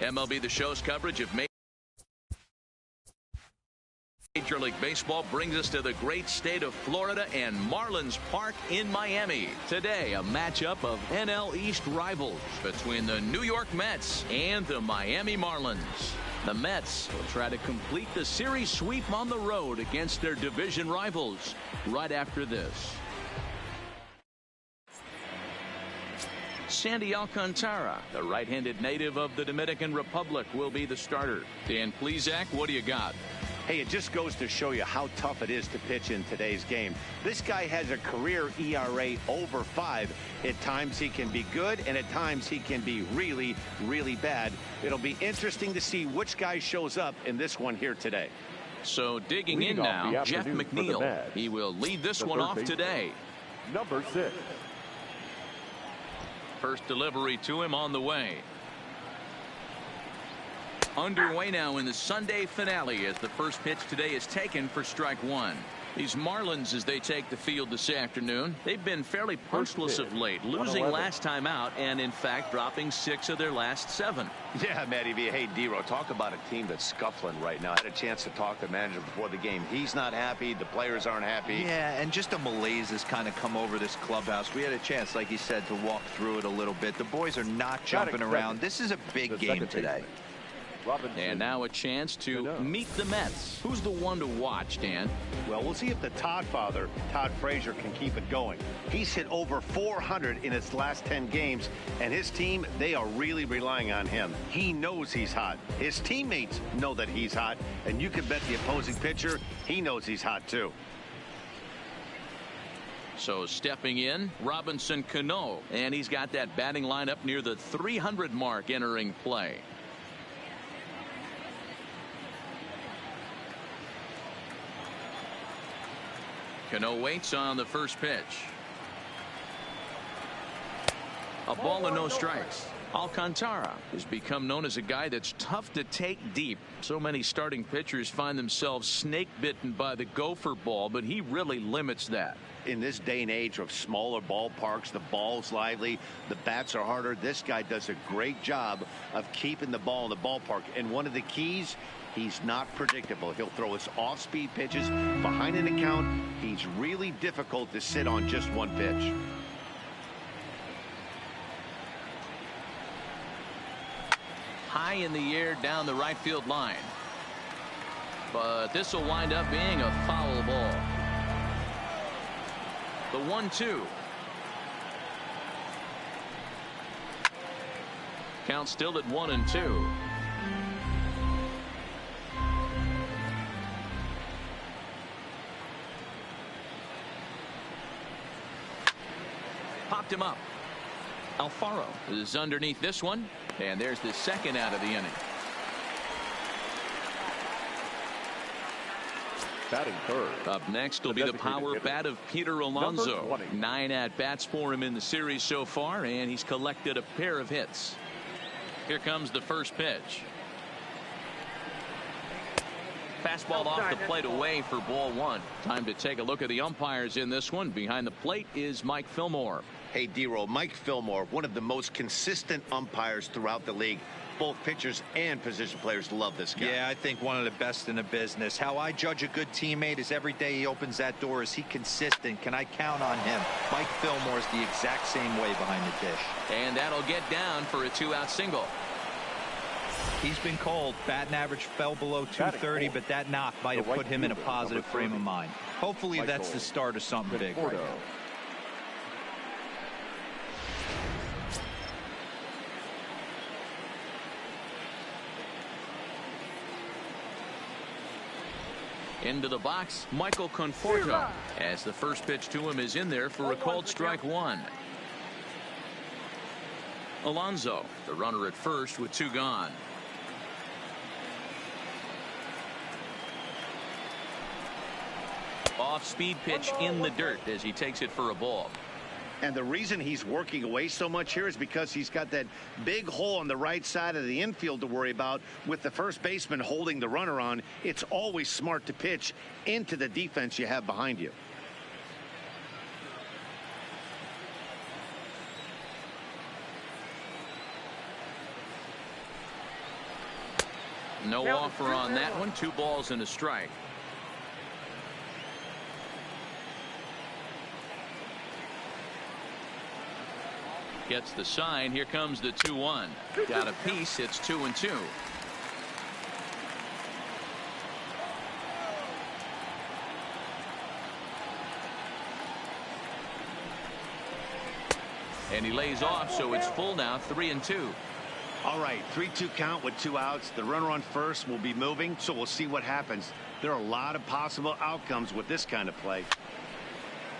MLB The Show's coverage of Major League Baseball brings us to the great state of Florida and Marlins Park in Miami. Today, a matchup of NL East rivals between the New York Mets and the Miami Marlins. The Mets will try to complete the series sweep on the road against their division rivals right after this. Sandy Alcantara, the right-handed native of the Dominican Republic, will be the starter. Dan Plesac, what do you got? Hey, it just goes to show you how tough it is to pitch in today's game. This guy has a career ERA over 5. At times he can be good, and at times he can be really, really bad. It'll be interesting to see which guy shows up in this one here today. So digging in now, Jeff McNeil. He will lead this one off today. Number 6. First delivery to him on the way. Underway now in the Sunday finale as the first pitch today is taken for strike one. These Marlins, as they take the field this afternoon, they've been fairly punchless of late, losing last time out and, in fact, dropping 6 of their last 7. Yeah, Matty V. Hey, D-Row, talk about a team that's scuffling right now. I had a chance to talk to the manager before the game. He's not happy. The players aren't happy. Yeah, and just a malaise has kind of come over this clubhouse. We had a chance, like you said, to walk through it a little bit. The boys are not jumping around. This is a big game today. And now a chance to meet the Mets. Who's the one to watch, Dan? Well, we'll see if the Todd father, Todd Frazier, can keep it going. He's hit over 400 in his last 10 games, and his team, they are really relying on him. He knows he's hot. His teammates know that he's hot, and you can bet the opposing pitcher, he knows he's hot too. So stepping in, Robinson Cano, and he's got that batting lineup near the 300 mark entering play. Cano waits on the first pitch. A ball and no strikes. Alcantara has become known as a guy that's tough to take deep. So many starting pitchers find themselves snake bitten by the gopher ball, but he really limits that. In this day and age of smaller ballparks, the ball's lively, the bats are harder. This guy does a great job of keeping the ball in the ballpark. And one of the keys, he's not predictable. He'll throw his off-speed pitches behind an account. He's really difficult to sit on just one pitch. High in the air down the right field line. But this will wind up being a foul ball. The 1-2. Count still at 1-2. Popped him up. Alfaro is underneath this one, and there's the second out of the inning. Batting third. Up next will be the power bat of Peter Alonso. 9 at-bats for him in the series so far, and he's collected a pair of hits. Here comes the first pitch. Fastball off the plate away for ball 1. Time to take a look at the umpires in this one. Behind the plate is Mike Fillmore. Hey, D-Row, Mike Fillmore, one of the most consistent umpires throughout the league. Both pitchers and position players love this guy. Yeah, I think one of the best in the business. How I judge a good teammate is every day he opens that door. Is he consistent? Can I count on him? Mike Fillmore is the exact same way behind the dish. And that'll get down for a 2-out single. He's been called. Batting average fell below 230, but that knock might have put him in a positive frame of mind. Hopefully that's the start of something big. Right now. Into the box, Michael Conforto, as the first pitch to him is in there for a called strike 1. Alonso, the runner at first with 2 gone. Off-speed pitch in the dirt as he takes it for a ball. And the reason he's working away so much here is because he's got that big hole on the right side of the infield to worry about with the first baseman holding the runner on. It's always smart to pitch into the defense you have behind you. No offer on that one. 2 balls and a strike. Gets the sign. Here comes the 2-1. Got a piece. It's 2-2. And he lays off, so it's full now, 3-2. All right, 3-2 count with 2 outs. The runner on first will be moving, so we'll see what happens. There are a lot of possible outcomes with this kind of play.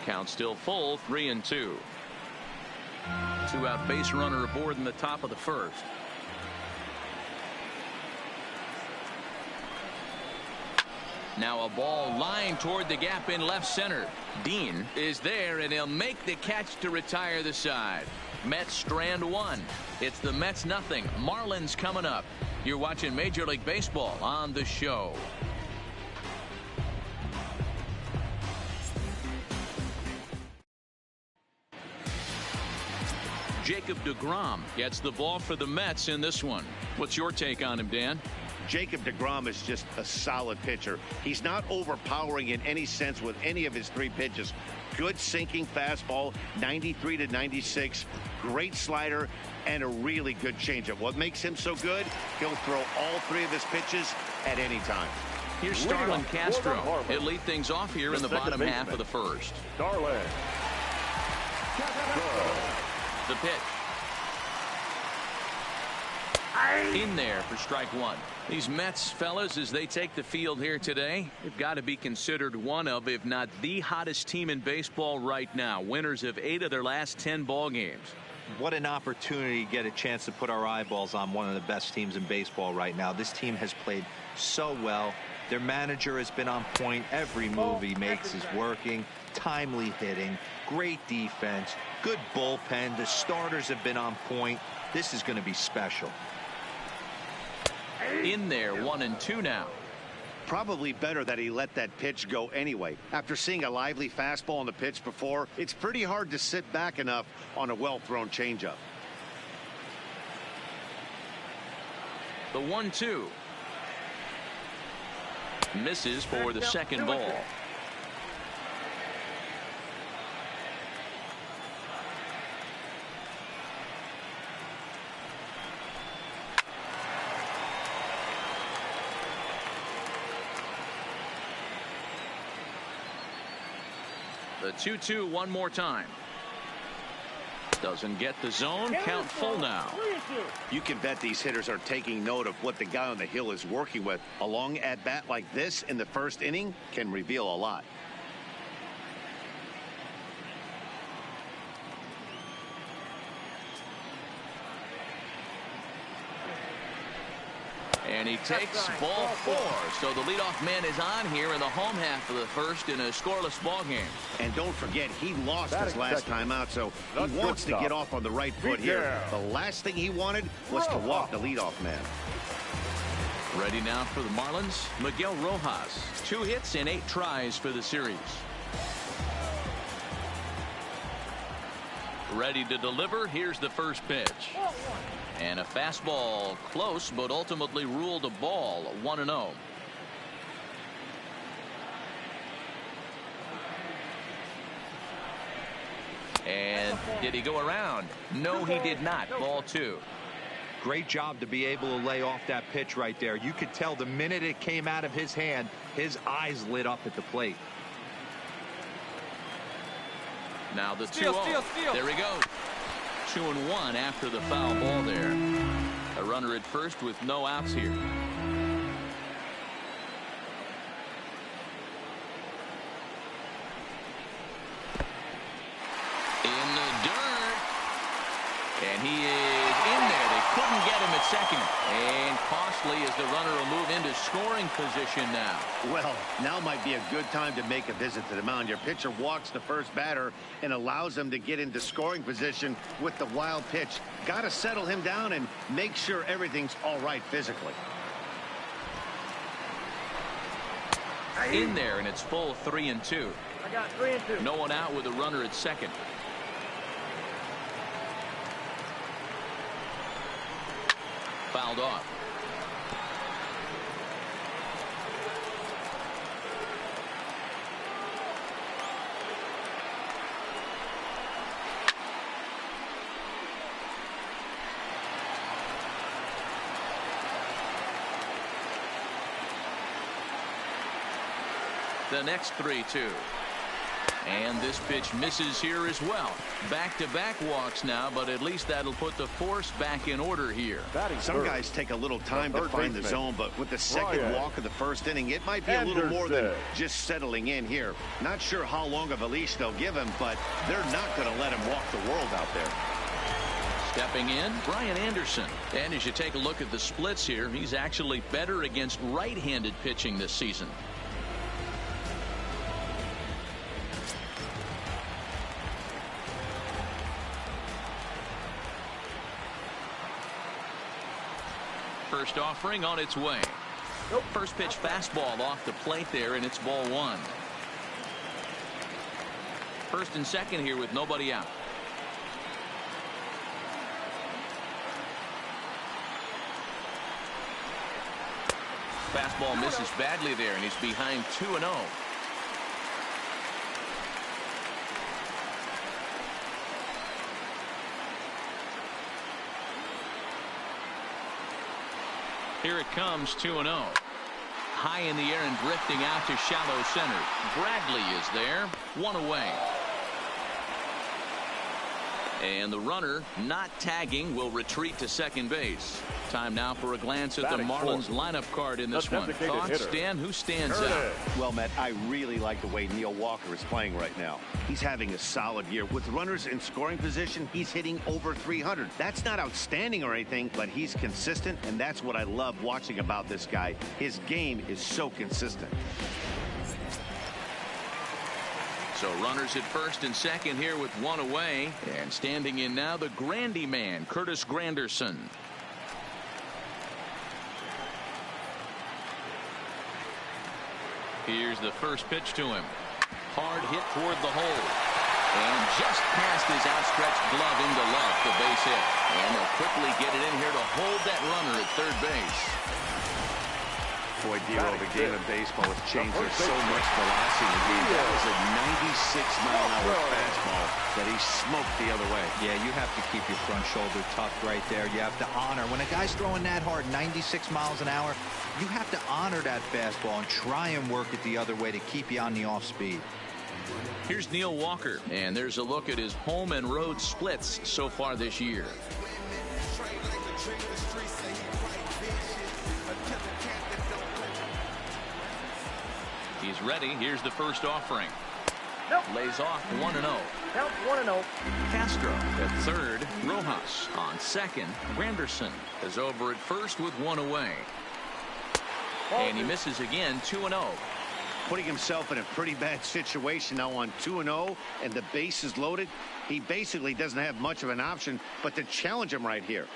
Count still full, 3-2. 2-out base runner aboard in the top of the first. Now a ball lined toward the gap in left center. Dean is there, and he'll make the catch to retire the side. Mets strand 1. It's the Mets nothing. Marlins coming up. You're watching Major League Baseball on the show. Jacob deGrom gets the ball for the Mets in this one. What's your take on him, Dan? Jacob deGrom is just a solid pitcher. He's not overpowering in any sense with any of his 3 pitches. Good sinking fastball, 93 to 96, great slider, and a really good changeup. What makes him so good? He'll throw all 3 of his pitches at any time. Here's Starlin Castro. He'll lead things off here in the bottom half of the first. Starlin. The pitch. In there for strike 1. These Mets, fellas, as they take the field here today, they've got to be considered one of, if not the hottest team in baseball right now. Winners of 8 of their last 10 ball games. What an opportunity to get a chance to put our eyeballs on one of the best teams in baseball right now. This team has played so well. Their manager has been on point. Every move he makes is working. Timely hitting, great defense, good bullpen. The starters have been on point. This is going to be special. In there, 1-2 now. Probably better that he let that pitch go anyway. After seeing a lively fastball on the pitch before, it's pretty hard to sit back enough on a well-thrown changeup. The 1-2. Misses for the second ball. The 2-2 one more time. Doesn't get the zone. Count full now. You can bet these hitters are taking note of what the guy on the hill is working with. A long at bat like this in the first inning can reveal a lot. And he takes ball 4. So the leadoff man is on here in the home half of the first in a scoreless ball game. And don't forget, he lost his last time out, so he wants to get off on the right foot here. The last thing he wanted was to walk the leadoff man. Ready now for the Marlins, Miguel Rojas. 2 hits and 8 tries for the series. Ready to deliver. Here's the first pitch. And a fastball close, but ultimately ruled a ball. 1-0. And did he go around? No, he did not. Ball 2. Great job to be able to lay off that pitch right there. You could tell the minute it came out of his hand, his eyes lit up at the plate. Now the 2-0. There he goes. 2-1 after the foul ball there. A runner at first with no outs here. In the dirt. And he is in there. They couldn't get him at second. And costly as the runner will move into scoring position now. Well, now might be a good time to make a visit to the mound. Your pitcher walks the first batter and allows him to get into scoring position with the wild pitch. Got to settle him down and make sure everything's all right physically. In there, and it's full 3-2. I got 3-2. No one out with a runner at second. Fouled off. The next 3-2. And this pitch misses here as well. Back-to-back walks now, but at least that'll put the force back in order here. Some guys take a little time to find the zone, but with the second walk of the first inning, it might be a little more than just settling in here. Not sure how long of a leash they'll give him, but they're not going to let him walk the world out there. Stepping in, Brian Anderson. And as you take a look at the splits here, he's actually better against right-handed pitching this season. First offering on its way. First pitch fastball off the plate there, and it's ball one. First and second here with nobody out. Fastball misses badly there, and he's behind 2-0. Here it comes, 2-0. High in the air and drifting out to shallow center. Bradley is there, one away. And the runner, not tagging, will retreat to second base. Time now for a glance at the Marlins lineup card in this one. Thoughts, Dan? Who stands out? Well, Matt, I really like the way Neil Walker is playing right now. He's having a solid year. With runners in scoring position, he's hitting over 300. That's not outstanding or anything, but he's consistent, and that's what I love watching about this guy. His game is so consistent. So runners at first and second here with one away. And standing in now, the Grandy man, Curtis Granderson. Here's the first pitch to him. Hard hit toward the hole. And just past his outstretched glove into left, the base hit. And they'll quickly get it in here to hold that runner at third base. Boy, Dero, the game of baseball has changed. There's so much velocity in the game. That was a 96-mile-an-hour fastball that he smoked the other way. Yeah, you have to keep your front shoulder tucked right there. You have to honor. When a guy's throwing that hard, 96 miles an hour, you have to honor that fastball and try and work it the other way to keep you on the off speed. Here's Neil Walker, and there's a look at his home and road splits so far this year. He's ready. Here's the first offering. Lays off 1-0. Count 1-0. Castro at third. Rojas on second. Granderson is over at first with one away. And he misses again, 2-0. Putting himself in a pretty bad situation now on 2-0, and the base is loaded. He basically doesn't have much of an option but to challenge him right here.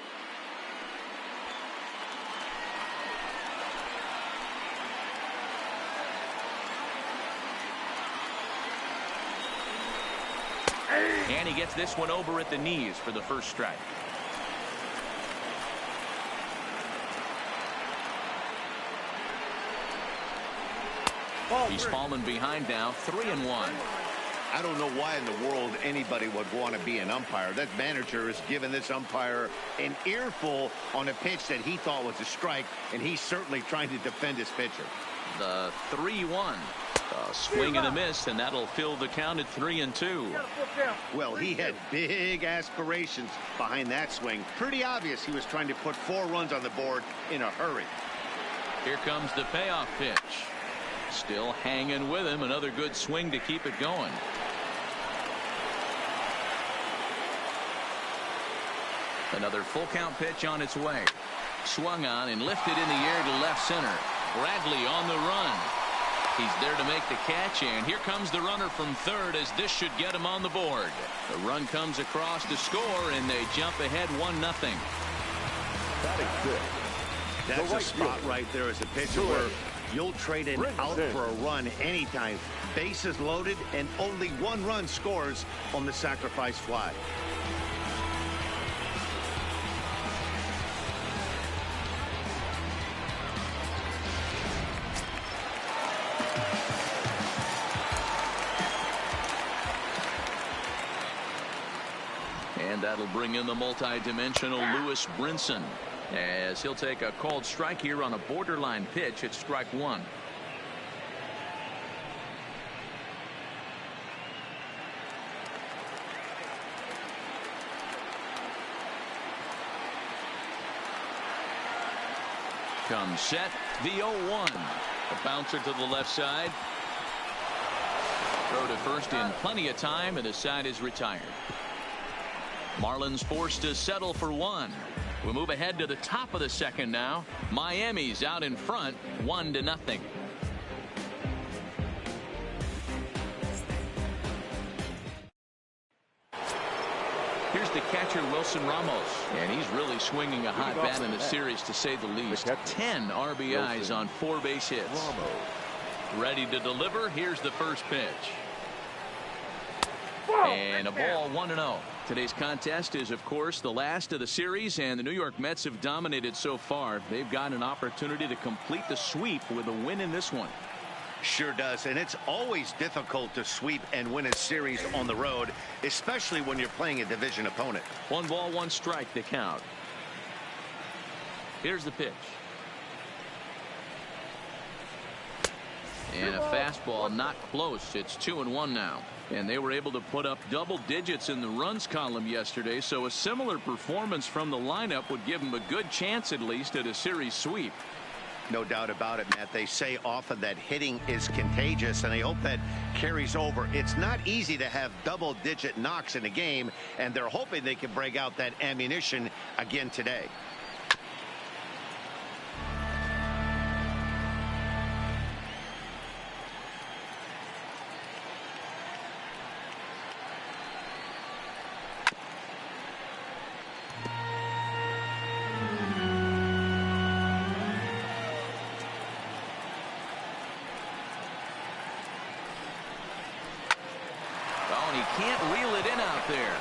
And he gets this one over at the knees for the first strike. He's fallen behind now, 3-1. I don't know why in the world anybody would want to be an umpire. That manager has given this umpire an earful on a pitch that he thought was a strike, and he's certainly trying to defend his pitcher. The 3-1. A swing and a miss, and that'll fill the count at 3-2. Well, he had big aspirations behind that swing. Pretty obvious he was trying to put 4 runs on the board in a hurry. Here comes the payoff pitch. Still hanging with him. Another good swing to keep it going. Another full count pitch on its way. Swung on and lifted in the air to left center. Bradley on the run. He's there to make the catch, and here comes the runner from third as this should get him on the board. The run comes across to score, and they jump ahead 1-0. That's a spot right there as a pitcher where you'll trade an out for a run anytime. Bases loaded, and only 1 run scores on the sacrifice fly. And that'll bring in the multi-dimensional Lewis Brinson, as he'll take a called strike here on a borderline pitch at strike 1. comes set. The 0-1. A bouncer to the left side. Throw to first in plenty of time, and the side is retired. Marlins forced to settle for one. We move ahead to the top of the second now. Miami's out in front, 1-0. Here's the catcher, Wilson Ramos, and he's really swinging a hot bat in the series, to say the least. 10 RBIs on 4 base hits. Ready to deliver. Here's the first pitch. And a ball, 1-0. Today's contest is, of course, the last of the series, and the New York Mets have dominated so far. They've got an opportunity to complete the sweep with a win in this one. Sure does, and it's always difficult to sweep and win a series on the road, especially when you're playing a division opponent. 1 ball, 1 strike, the count. Here's the pitch. And a fastball not close. It's 2-1 now. And they were able to put up double digits in the runs column yesterday, so a similar performance from the lineup would give them a good chance, at least, at a series sweep. No doubt about it, Matt. They say often that hitting is contagious, and I hope that carries over. It's not easy to have double-digit knocks in a game, and they're hoping they can break out that ammunition again today. Can't reel it in out there.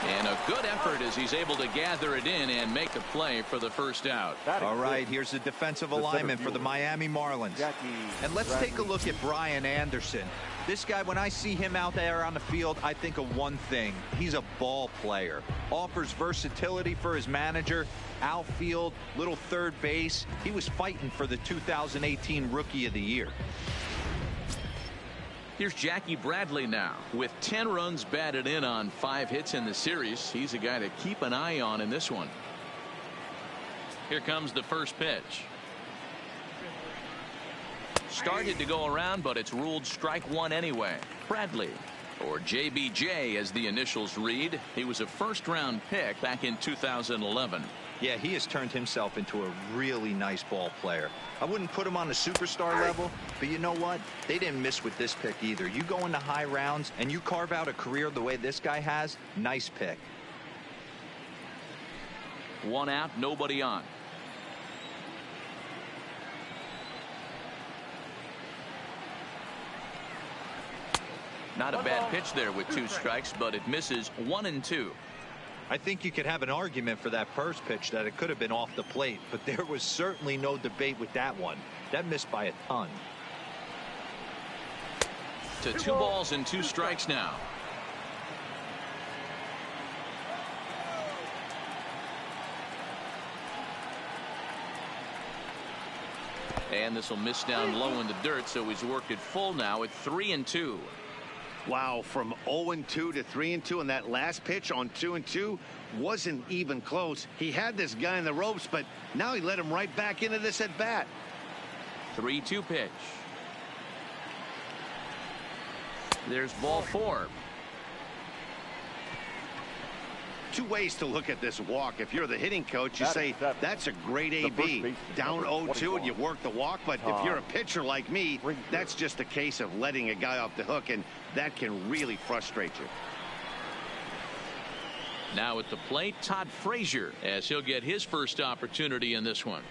And a good effort as he's able to gather it in and make the play for the first out. All right, here's the defensive alignment for the Miami Marlins. And let's take a look at Brian Anderson. This guy, when I see him out there on the field, I think of one thing. He's a ball player. Offers versatility for his manager. Outfield, little third base. He was fighting for the 2018 Rookie of the Year. Here's Jackie Bradley now with 10 runs batted in on 5 hits in the series. He's a guy to keep an eye on in this one. Here comes the first pitch. Started to go around, but it's ruled strike one anyway. Bradley, or JBJ as the initials read. He was a first-round pick back in 2011. Yeah, he has turned himself into a really nice ball player. I wouldn't put him on the superstar level, but you know what? They didn't miss with this pick either. You go into high rounds and you carve out a career the way this guy has, nice pick. 1 out, nobody on. Not a bad pitch there with 2 strikes, but it misses 1-2. I think you could have an argument for that first pitch that it could have been off the plate, but there was certainly no debate with that one. That missed by a ton. To 2 balls and 2 strikes now. And this will miss down low in the dirt, so he's worked it full now at 3-2. Wow, from 0-2 to 3-2, and that last pitch on 2-2 wasn't even close. He had this guy in the ropes, but now he let him right back into this at bat. 3-2 pitch. There's ball 4. 2 ways to look at this walk. If you're the hitting coach, you say that's a great AB. Down 0-2 and you work the walk, but if you're a pitcher like me, that's just a case of letting a guy off the hook, and that can really frustrate you. Now at the plate, Todd Frazier, as he'll get his first opportunity in this one.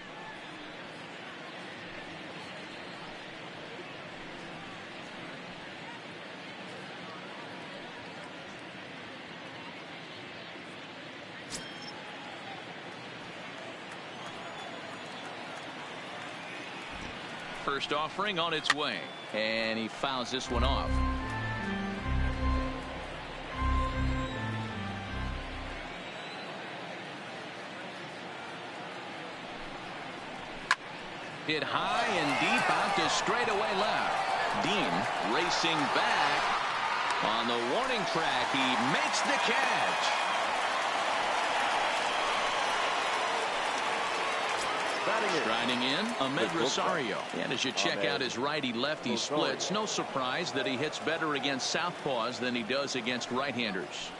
First offering on its way, and he fouls this one off. Hit high and deep out to straightaway left. Dean racing back on the warning track. He makes the catch. Striding in, Ahmed Rosario. And as you check out his righty-lefty splits, no surprise that he hits better against southpaws than he does against right-handers.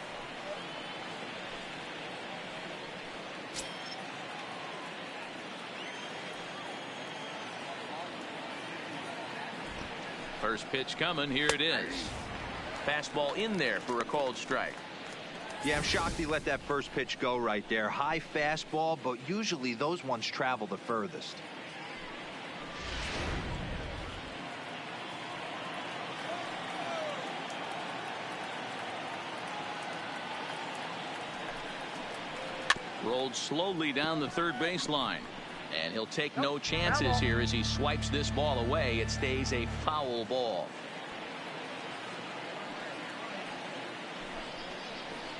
First pitch coming. Here it is. Fastball in there for a called strike. Yeah, I'm shocked he let that first pitch go right there. High fastball, but usually those ones travel the furthest. Rolled slowly down the third baseline. And he'll take no chances here as he swipes this ball away. It stays a foul ball.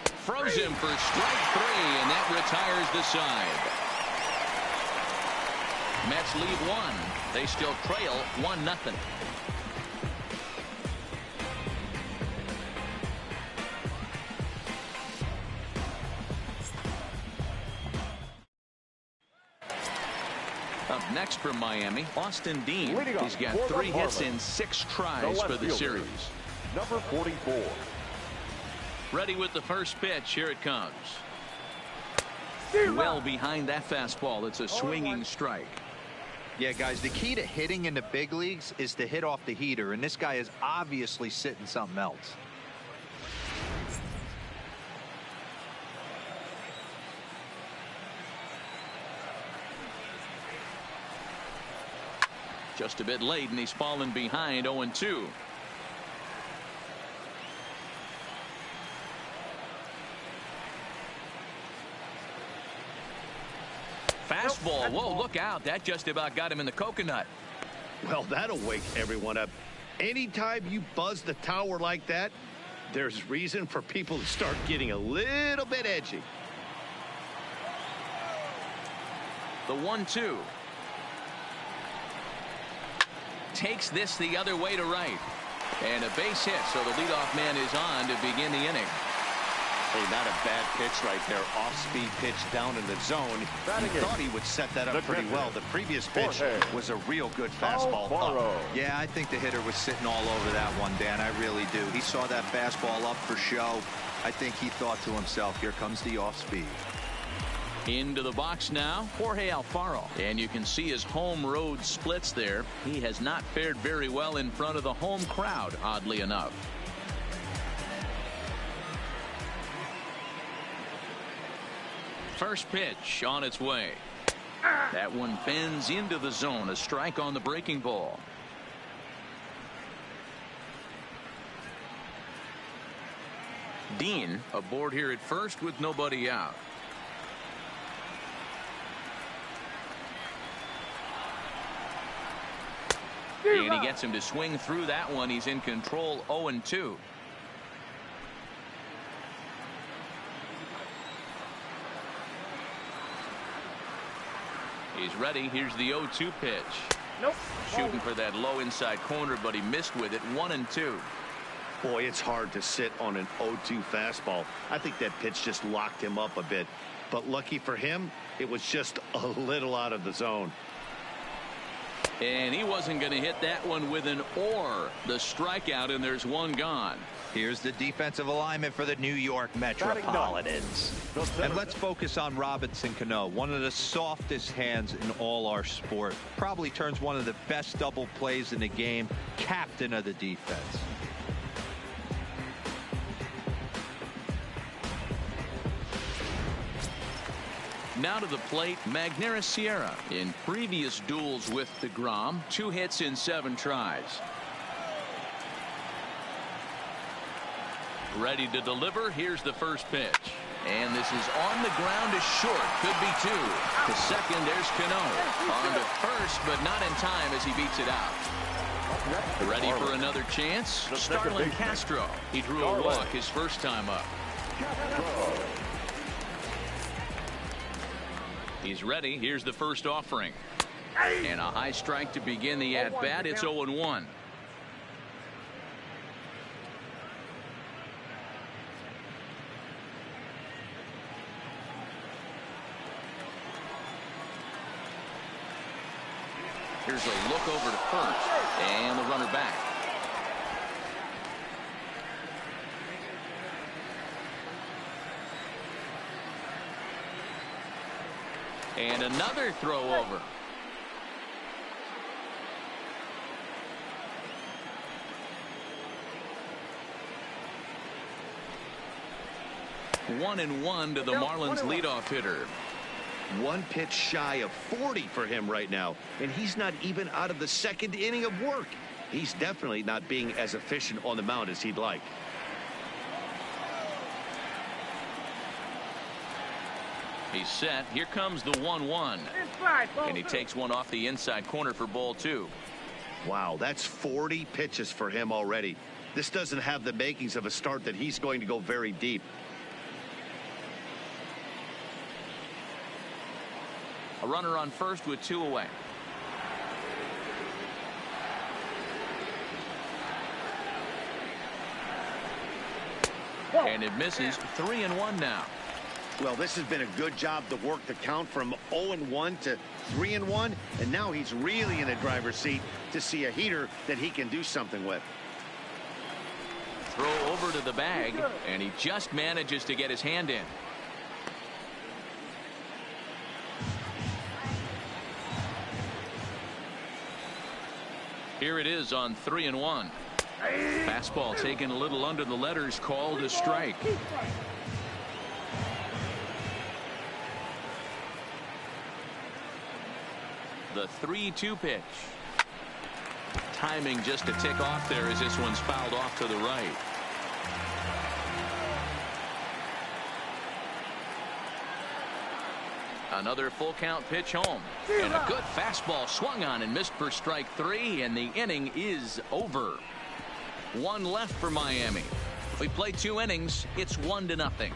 Froze him for strike 3, and that retires the side. Mets lead 1. They still trail 1-0. Up next from Miami, Austin Dean. He's got 3 hits in 6 tries for the series. Number 44. Ready with the first pitch. Here it comes. Well behind that fastball. It's a swinging strike. Yeah, guys, the key to hitting in the big leagues is to hit off the heater, and this guy is obviously sitting something else. Just a bit late, and he's fallen behind 0-2. Fastball. Whoa, look out. That just about got him in the coconut. Well, that'll wake everyone up. Anytime you buzz the tower like that, there's reason for people to start getting a little bit edgy. The 1-2. Takes this the other way to right. And a base hit, so the leadoff man is on to begin the inning. Hey, not a bad pitch right there. Off-speed pitch down in the zone. He thought he would set that up pretty well. The previous pitch was a real good fastball up. Yeah, I think the hitter was sitting all over that one, Dan. I really do. He saw that fastball up for show. I think he thought to himself, here comes the off-speed. Into the box now, Jorge Alfaro. And you can see his home road splits there. He has not fared very well in front of the home crowd, oddly enough. First pitch on its way. That one bends into the zone. A strike on the breaking ball. Dean aboard here at first with nobody out. And he gets him to swing through that one. He's in control. 0-2. He's ready. Here's the 0-2 pitch. Nope. Shooting for that low inside corner, but he missed with it. 1-2. Boy, it's hard to sit on an 0-2 fastball. I think that pitch just locked him up a bit. But lucky for him, it was just a little out of the zone. And he wasn't going to hit that one with an or. The strikeout, and there's one gone. Here's the defensive alignment for the New York Metropolitans. And let's focus on Robinson Cano, one of the softest hands in all our sport. Probably turns one of the best double plays in the game. Captain of the defense. Now to the plate, Magneuris Sierra. In previous duels with DeGrom, 2 hits in 7 tries. Ready to deliver. Here's the first pitch. And this is on the ground is short. Could be 2. To second, there's Cano. On to first, but not in time as he beats it out. Ready for another chance? Starlin Castro. He drew a walk his first time up. He's ready. Here's the first offering. And a high strike to begin the at-bat. It's 0-1. Here's a look over to first, and the runner back. And another throw over. One and one to the Marlins leadoff hitter. One pitch shy of 40 for him right now, and he's not even out of the second inning of work. He's definitely not being as efficient on the mound as he'd like. He's set. Here comes the 1-1. And he takes one off the inside corner for ball 2. Wow, that's 40 pitches for him already. This doesn't have the makings of a start that he's going to go very deep. A runner on first with 2 away. And it misses. 3-1 now. Well, this has been a good job to work the count from 0-1 to 3-1, and now he's really in the driver's seat to see a heater that he can do something with. Throw over to the bag, and he just manages to get his hand in. Here it is on 3-1. Fastball taken a little under the letters, called a strike. The 3-2 pitch. Timing just a tick off there as this one's fouled off to the right. Another full count pitch home. And a good fastball swung on and missed for strike 3, and the inning is over. 1 left for Miami. We play 2 innings. It's 1-0.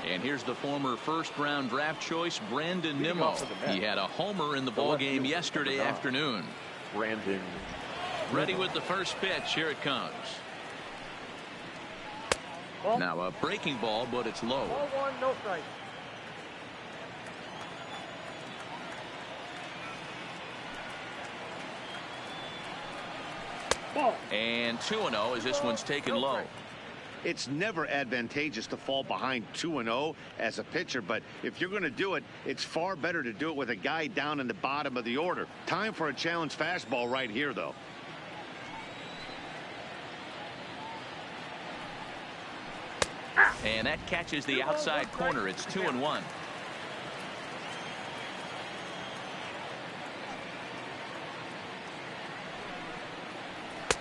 And here's the former first-round draft choice, Brandon Nimmo. He had a homer in the ballgame yesterday afternoon. Brandon. Ready with the first pitch. Here it comes. Now a breaking ball, but it's low. 0-1, no strike. And 2-0 as this one's taken low. It's never advantageous to fall behind 2-0 as a pitcher, but if you're going to do it, it's far better to do it with a guy down in the bottom of the order. Time for a challenge fastball right here, though. And that catches the outside corner. It's 2-1.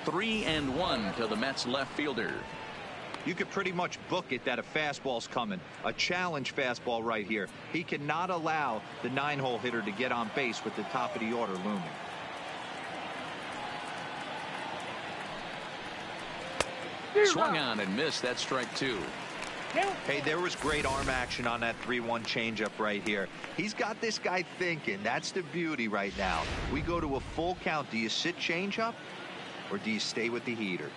Three and 1 to the Mets left fielder. You could pretty much book it that a fastball's coming. A challenge fastball right here. He cannot allow the 9-hole hitter to get on base with the top of the order looming. Swung on and missed. That's strike 2. Hey, there was great arm action on that 3-1 changeup right here. He's got this guy thinking. That's the beauty right now. We go to a full count. Do you sit changeup or do you stay with the heater?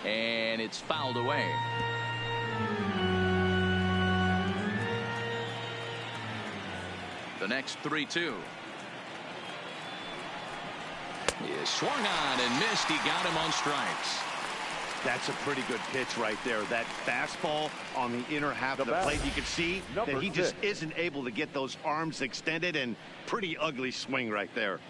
And it's fouled away. The next 3-2. He swung on and missed. He got him on strikes. That's a pretty good pitch right there. That fastball on the inner half of the plate. You can see that he just isn't able to get those arms extended, and pretty ugly swing right there.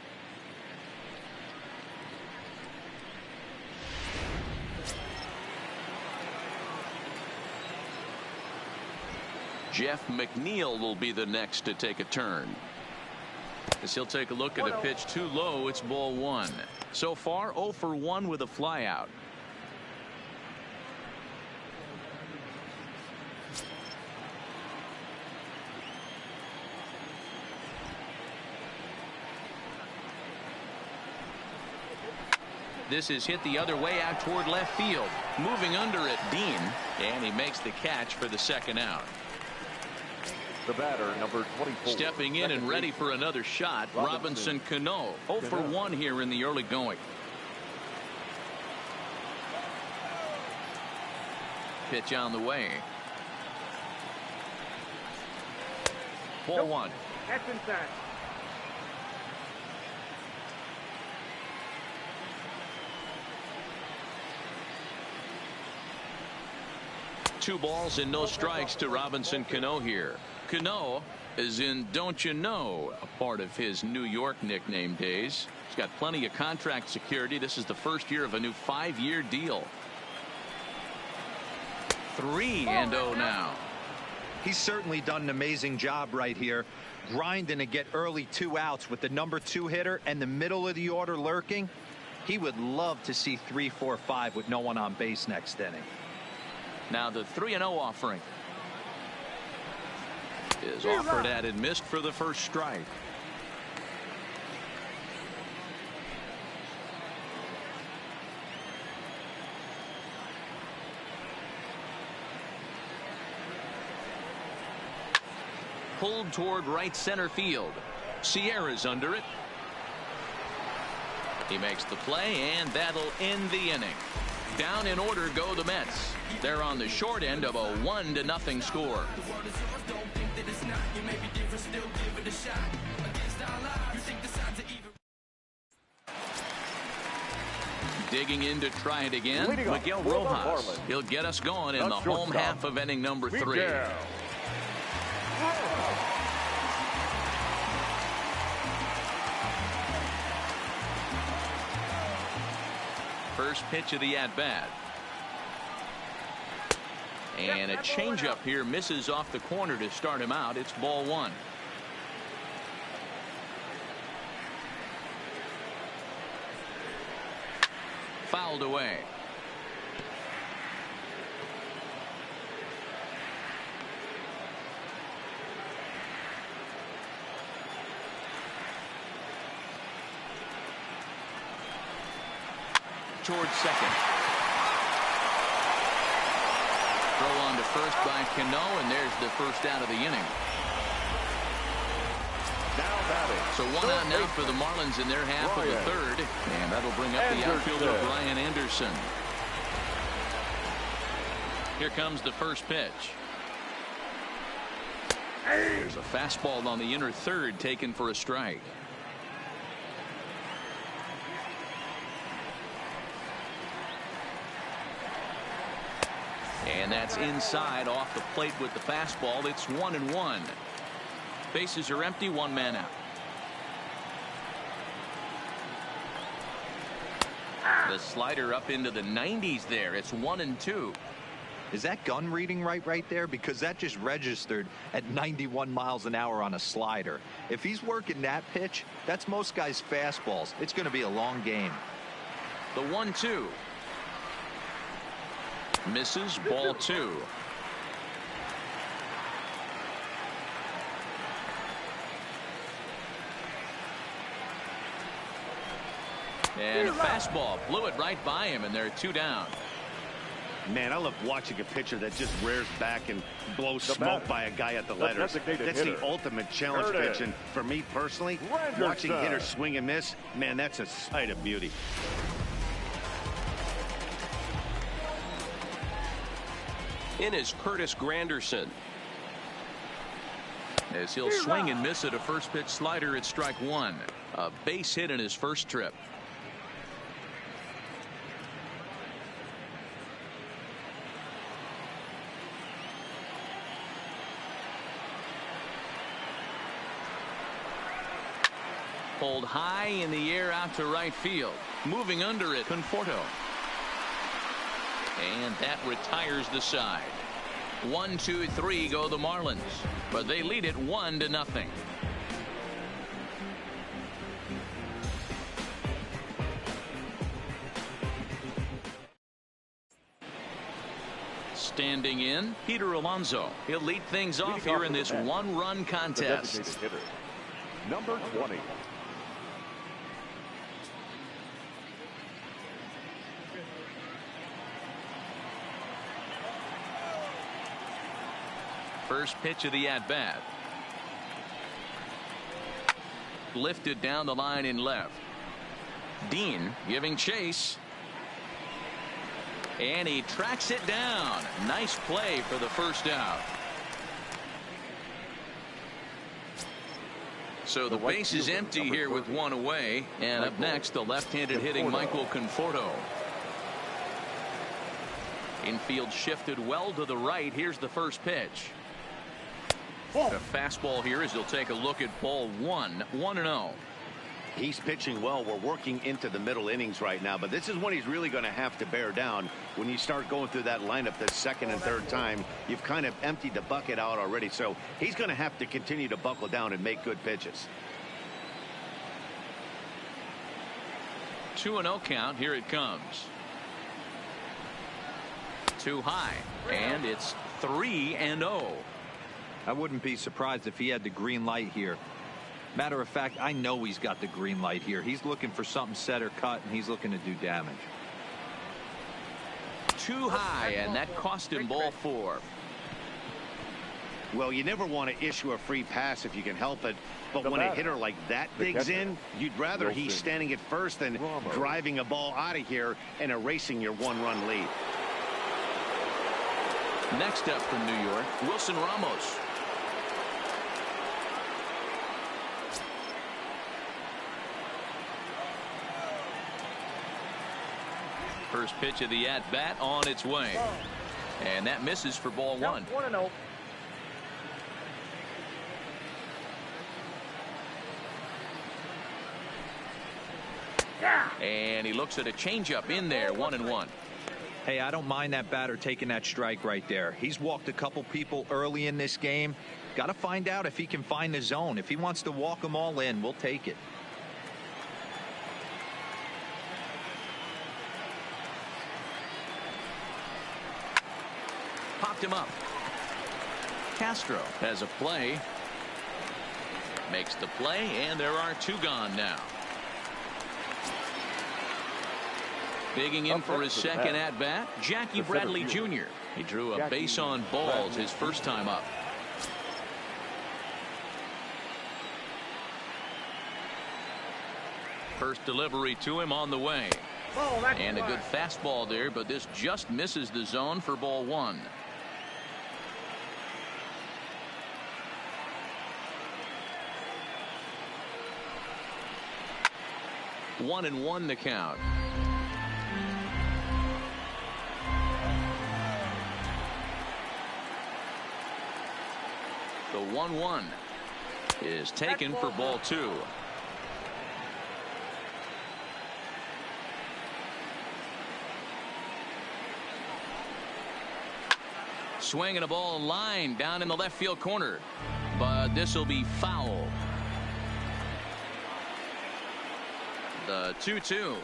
Jeff McNeil will be the next to take a turn. As he'll take a look at a pitch too low, it's ball 1. So far 0 for 1 with a flyout. This is hit the other way out toward left field. Moving under it, Dean, and he makes the catch for the second out. The batter, number 24. Stepping in and ready for another shot, Robinson Cano. 0 for 1 here in the early going. Pitch on the way. Ball 1. That's inside. Two balls and no strikes to Robinson Cano here. Cano is in Don't You Know, a part of his New York nickname days. He's got plenty of contract security. This is the first year of a new 5-year deal. 3-0 now. He's certainly done an amazing job right here, grinding to get early 2 outs with the number 2 hitter and the middle of the order lurking. He would love to see 3, 4, 5 with no one on base next inning. Now the 3-0 offering is offered at and missed for the first strike. Pulled toward right center field. Sierra's under it. He makes the play, and that'll end the inning. Down in order go the Mets. They're on the short end of a 1-0 score. Digging in to try it again, Miguel Rojas. He'll get us going in the home half of inning number 3. First pitch of the at-bat. And a changeup here misses off the corner to start him out. It's ball 1. Fouled away. Towards second. Throw on to first by Cano, and there's the first out of the inning. Now batting. So 1 out now for the Marlins in their half of the 3rd, and that'll bring up the outfielder Brian Anderson. Here comes the first pitch. There's a fastball on the inner 3rd taken for a strike. And that's inside off the plate with the fastball. It's 1-1. Bases are empty, 1 man out. The slider up into the 90s there. It's 1-2. Is that gun reading right there? Because that just registered at 91 miles an hour on a slider. If he's working that pitch, that's most guys' fastballs. It's going to be a long game. The 1-2. Misses, ball 2. And a fastball blew it right by him, and they're 2 down. Man, I love watching a pitcher that just rears back and blows smoke by a guy at the letters. That's the ultimate challenge pitch. And for me personally, watching hitters swing and miss, man, that's a sight of beauty. In is Curtis Granderson. As he'll swing and miss at a first pitch slider at strike 1. A base hit in his first trip. Pulled high in the air out to right field. Moving under it, Conforto. And that retires the side. 1, 2, 3 go the Marlins, but they lead it 1-0. Standing in, Peter Alonso. He'll lead things off here in this 1-run contest. Number 20. First pitch of the at-bat. lifted down the line in left. Dean giving chase. And he tracks it down. Nice play for the first out. So the base is empty here with one away. And up next, the left-handed hitting Michael Conforto. Infield shifted well to the right. Here's the first pitch. A fastball here as he'll take a look at ball one. 1-0. He's pitching well. We're working into the middle innings right now, but this is when he's really going to have to bear down. When you start going through that lineup the second and third time, you've kind of emptied the bucket out already. So he's going to have to continue to buckle down and make good pitches. 2-0 count. Here it comes. Too high, and it's 3-0. I wouldn't be surprised if he had the green light here. Matter of fact, I know he's got the green light here. He's looking for something set or cut, and he's looking to do damage. Too high, and that cost him ball 4. Well, you never want to issue a free pass if you can help it, but when a hitter like that digs in, you'd rather he's standing at first than driving a ball out of here and erasing your one-run lead. Next up from New York, Wilson Ramos. First pitch of the at-bat on its way. And that misses for ball 1. 1-0. And he looks at a changeup in there. 1-1. Hey, I don't mind that batter taking that strike right there. He's walked a couple people early in this game. Got to find out if he can find the zone. If he wants to walk them all in, we'll take it. Popped him up. Castro has a play. Makes the play, and there are 2 gone now. Digging in for his second at-bat, Jackie Bradley Jr. He drew a base on balls his first time up. First delivery to him on the way. And a good fastball there, but this just misses the zone for ball 1. One and one the count. The 1-1 is taken for ball 2. Swinging a ball line down in the left field corner, but this will be foul. The 2-2.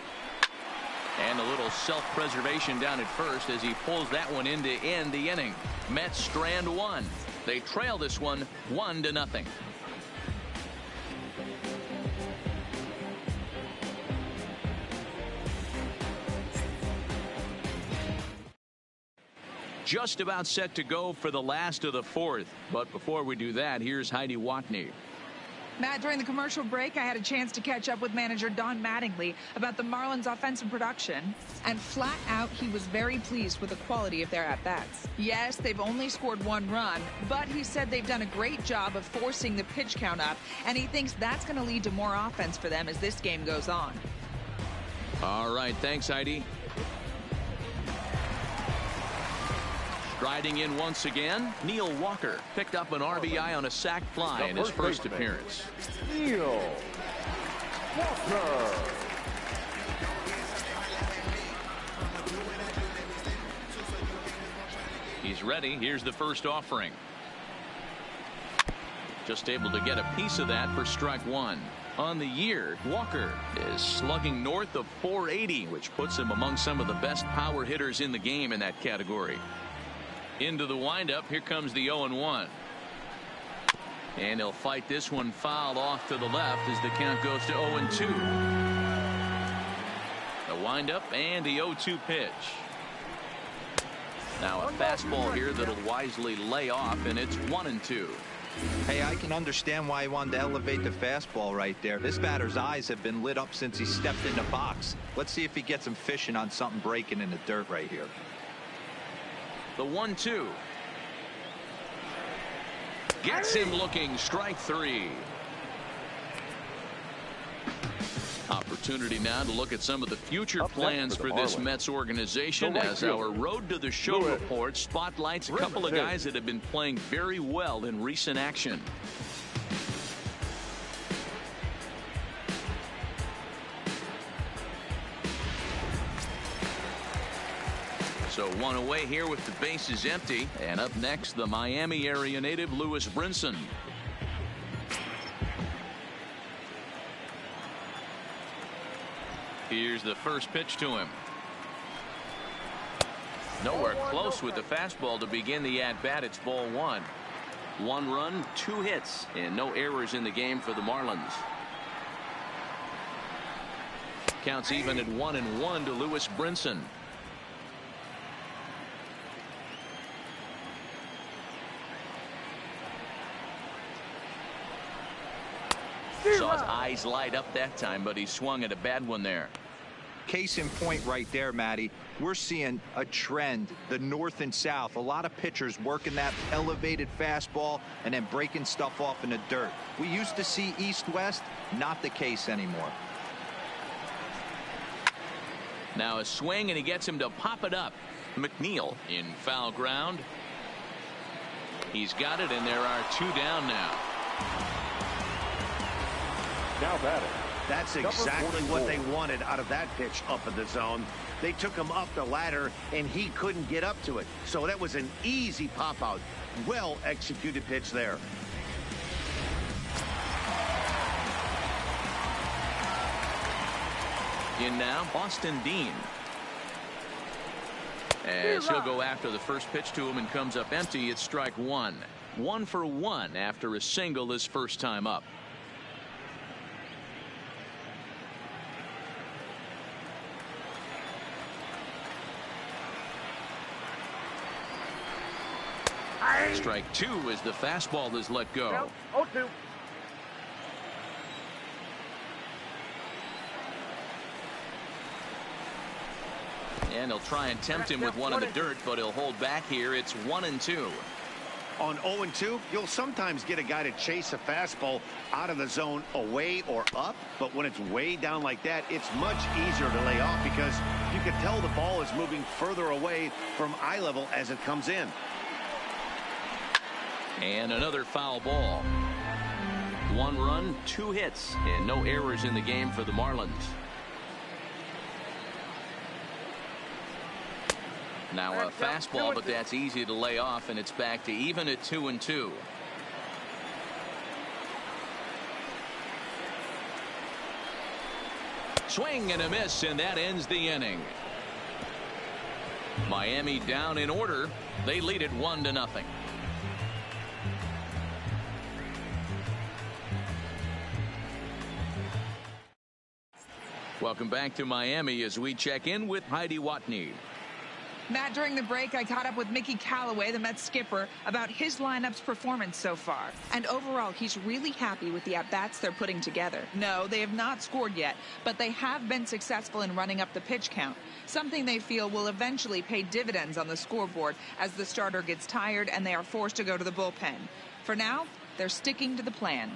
And a little self-preservation down at first as he pulls that one in to end the inning. Mets strand 1. They trail this one 1-0. Just about set to go for the last of the 4th. But before we do that, here's Heidi Watney. Matt, during the commercial break, I had a chance to catch up with manager Don Mattingly about the Marlins' offensive production. And flat out, he was very pleased with the quality of their at-bats. Yes, they've only scored 1 run, but he said they've done a great job of forcing the pitch count up, and he thinks that's going to lead to more offense for them as this game goes on. All right, thanks, Heidi. Striding in once again, Neil Walker picked up an RBI on a sac fly in his first appearance. Neil Walker. He's ready. Here's the first offering. Just able to get a piece of that for strike 1. On the year, Walker is slugging north of .480, which puts him among some of the best power hitters in the game in that category. Into the windup. Here comes the 0-1. And he'll fight this one fouled off to the left as the count goes to 0-2. The windup and the 0-2 pitch. Now a fastball here that'll wisely lay off, and it's 1-2. Hey, I can understand why he wanted to elevate the fastball right there. This batter's eyes have been lit up since he stepped in the box. Let's see if he gets him fishing on something breaking in the dirt right here. The 1-2. Gets him looking. Strike 3. Opportunity now to look at some of the future plans for this Mets organization as our Road to the Show report spotlights a couple of guys that have been playing very well in recent action. So one away here with the bases empty. And up next, the Miami area native Lewis Brinson. Here's the first pitch to him. Nowhere close with the fastball to begin the at-bat. It's ball 1. 1 run, 2 hits, and no errors in the game for the Marlins. Counts even at 1-1 to Lewis Brinson. Saw his eyes light up that time, but he swung at a bad one there. Case in point right there, Matty. We're seeing a trend, the north and south. A lot of pitchers working that elevated fastball and then breaking stuff off in the dirt. We used to see east-west, not the case anymore. Now a swing, and he gets him to pop it up. McNeil in foul ground. He's got it, and there are 2 down now. Now batting. That's exactly what they wanted out of that pitch up in the zone. They took him up the ladder, and he couldn't get up to it. So that was an easy pop-out. Well-executed pitch there. In now, Austin Dean. As he'll go after the first pitch to him and comes up empty, it's strike 1. 1 for 1 after a single his first time up. Strike 2 as the fastball is let go. 0-2. And he'll try and tempt him with one in the dirt, but he'll hold back here. It's 1-2. On 0-2, you'll sometimes get a guy to chase a fastball out of the zone away or up, but when it's way down like that, it's much easier to lay off because you can tell the ball is moving further away from eye level as it comes in. And another foul ball. 1 run, 2 hits, and no errors in the game for the Marlins. Now a fastball, but that's easy to lay off, and it's back to even at 2-2. Swing and a miss, and that ends the inning. Miami down in order. They lead it 1-0. Welcome back to Miami as we check in with Heidi Watney. Matt, during the break, I caught up with Mickey Callaway, the Mets skipper, about his lineup's performance so far. And overall, he's really happy with the at-bats they're putting together. No, they have not scored yet, but they have been successful in running up the pitch count, something they feel will eventually pay dividends on the scoreboard as the starter gets tired and they are forced to go to the bullpen. For now, they're sticking to the plan.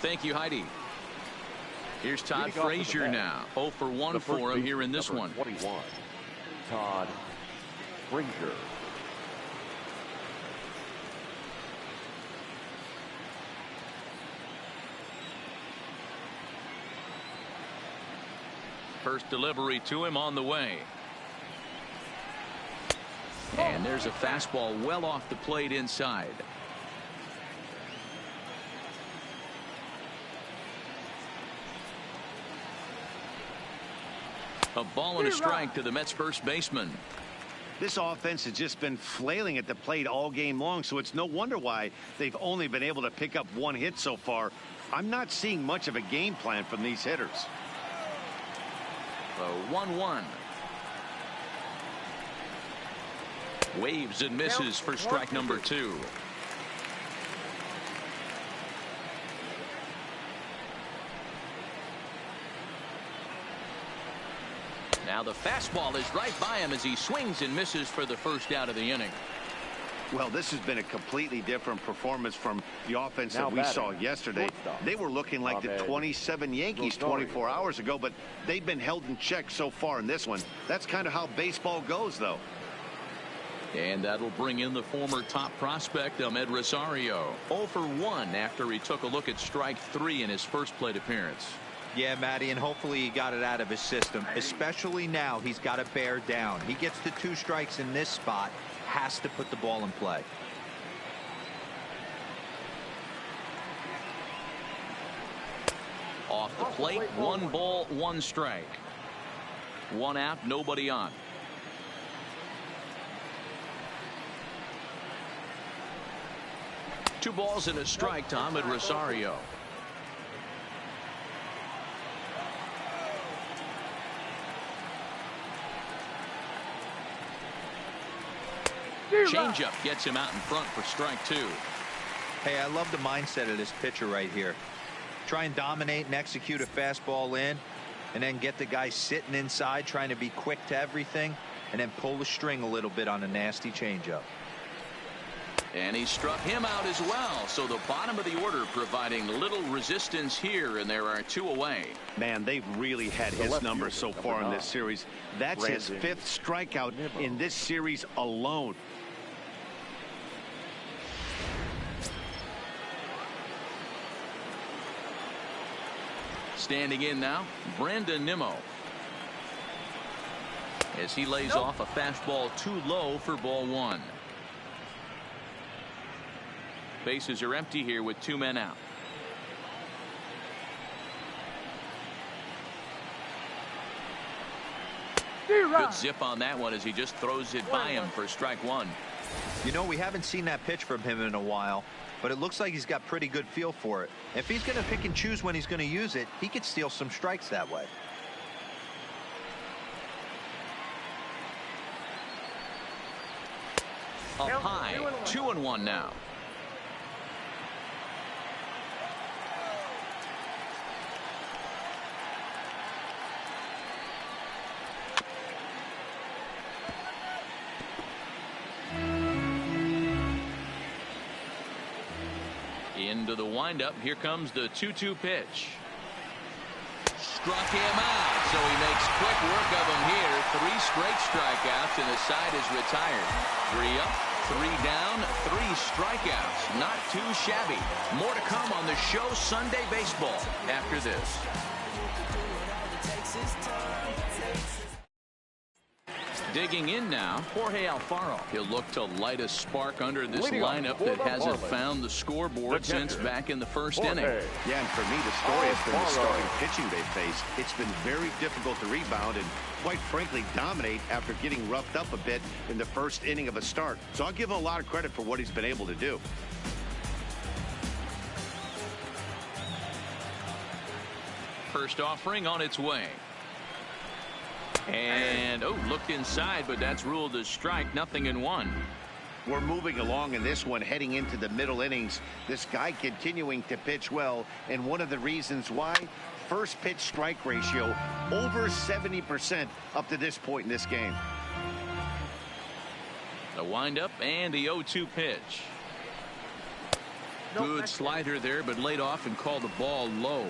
Thank you, Heidi. Here's Todd Frazier now. 0 for 1 for him here in this one. 21. Todd Frazier. First delivery to him on the way. And there's a fastball well off the plate inside. A ball and a strike to the Mets first baseman. This offense has just been flailing at the plate all game long, so it's no wonder why they've only been able to pick up 1 hit so far. I'm not seeing much of a game plan from these hitters. 1-1. Waves and misses for strike number 2. Now the fastball is right by him as he swings and misses for the first out of the inning. Well, this has been a completely different performance from the offense that we saw yesterday. They were looking like the 27 Yankees 24 hours ago, but they've been held in check so far in this one. That's kind of how baseball goes, though. And that'll bring in the former top prospect, Ahmed Rosario. 0 for 1 after he took a look at strike 3 in his first plate appearance. Yeah, Matty, and hopefully he got it out of his system, especially now he's got to bear down. He gets the 2 strikes in this spot, has to put the ball in play. Off the plate, 1 ball, 1 strike. 1 out, nobody on. Two balls and a strike to Ahmed Rosario. Changeup gets him out in front for strike 2. Hey, I love the mindset of this pitcher right here. Try and dominate and execute a fastball in, and then get the guy sitting inside trying to be quick to everything, and then pull the string a little bit on a nasty changeup. And he struck him out as well. So the bottom of the order providing little resistance here, and there are 2 away. Man, they've really had his number so far in this series. That's his 5th strikeout in this series alone. Standing in now, Brandon Nimmo. As he lays off a fastball too low for ball 1. Bases are empty here with 2 men out. Good zip on that one as he just throws it by him for strike 1. You know, we haven't seen that pitch from him in a while, but it looks like he's got pretty good feel for it. If he's going to pick and choose when he's going to use it, he could steal some strikes that way. Up high, 2-1 now. Into the windup. Here comes the 2-2 pitch. Struck him out, so he makes quick work of him here. 3 straight strikeouts, and the side is retired. 3 up, 3 down, 3 strikeouts. Not too shabby. More to come on the show Sunday Baseball after this. Digging in now, Jorge Alfaro. He'll look to light a spark under this lineup that hasn't found the scoreboard since back in the first inning. Yeah, and for me, the story has been the starting pitching they faced. It's been very difficult to rebound and, quite frankly, dominate after getting roughed up a bit in the first inning of a start. So I'll give him a lot of credit for what he's been able to do. First offering on its way. And, looked inside, but that's ruled a strike. 0-1. We're moving along in this one, heading into the middle innings. This guy continuing to pitch well, and one of the reasons why, first pitch strike ratio over 70% up to this point in this game. The windup and the 0-2 pitch. Good slider there, but laid off and called the ball low.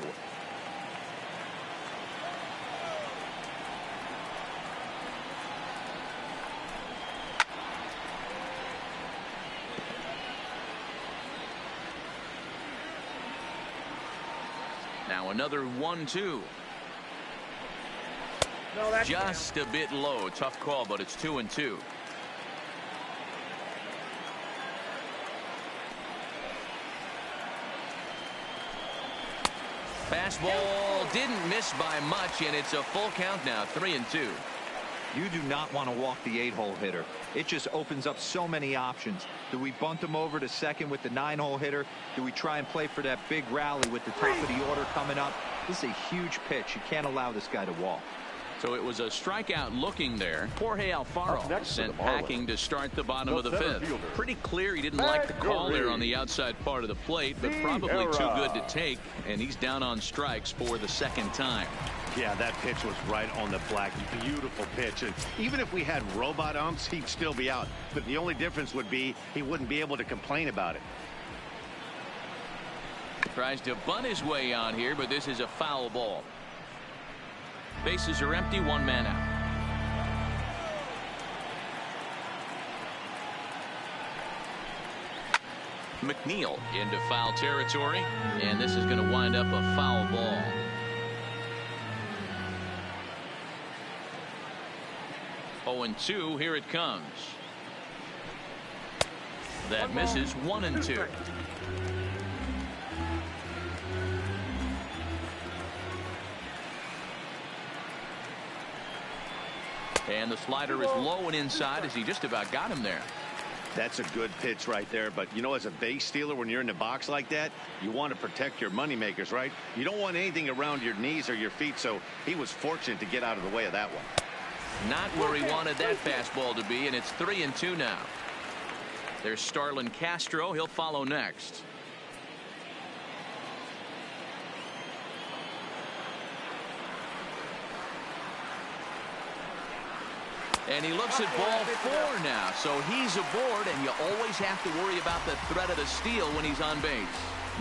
Now another 1-2. Just a bit low. Tough call, but it's 2-2. Fastball didn't miss by much, and it's a full count now. 3-2. You do not want to walk the 8-hole hitter. It just opens up so many options. Do we bunt him over to second with the 9-hole hitter? Do we try and play for that big rally with the top of the order coming up? This is a huge pitch. You can't allow this guy to walk. So it was a strikeout looking there. Jorge Alfaro sent packing to start the bottom of the 5th. Pretty clear he didn't like the call there on the outside part of the plate, but probably too good to take, and he's down on strikes for the 2nd time. Yeah, that pitch was right on the black. Beautiful pitch. And even if we had robot umps, he'd still be out. But the only difference would be he wouldn't be able to complain about it. Tries to bunt his way on here, but this is a foul ball. Bases are empty, one man out. McNeil into foul territory, and this is going to wind up a foul ball. Oh, and 2, here it comes. That misses, 1 and 2. And the slider is low and inside as he just about got him there. That's a good pitch right there. But, you know, as a base stealer, when you're in the box like that, you want to protect your moneymakers, right? You don't want anything around your knees or your feet. So he was fortunate to get out of the way of that one. Not where he wanted that fastball to be, and it's 3 and 2 now. There's Starlin Castro. He'll follow next. And he looks at ball 4 now, so he's aboard, and you always have to worry about the threat of the steal when he's on base.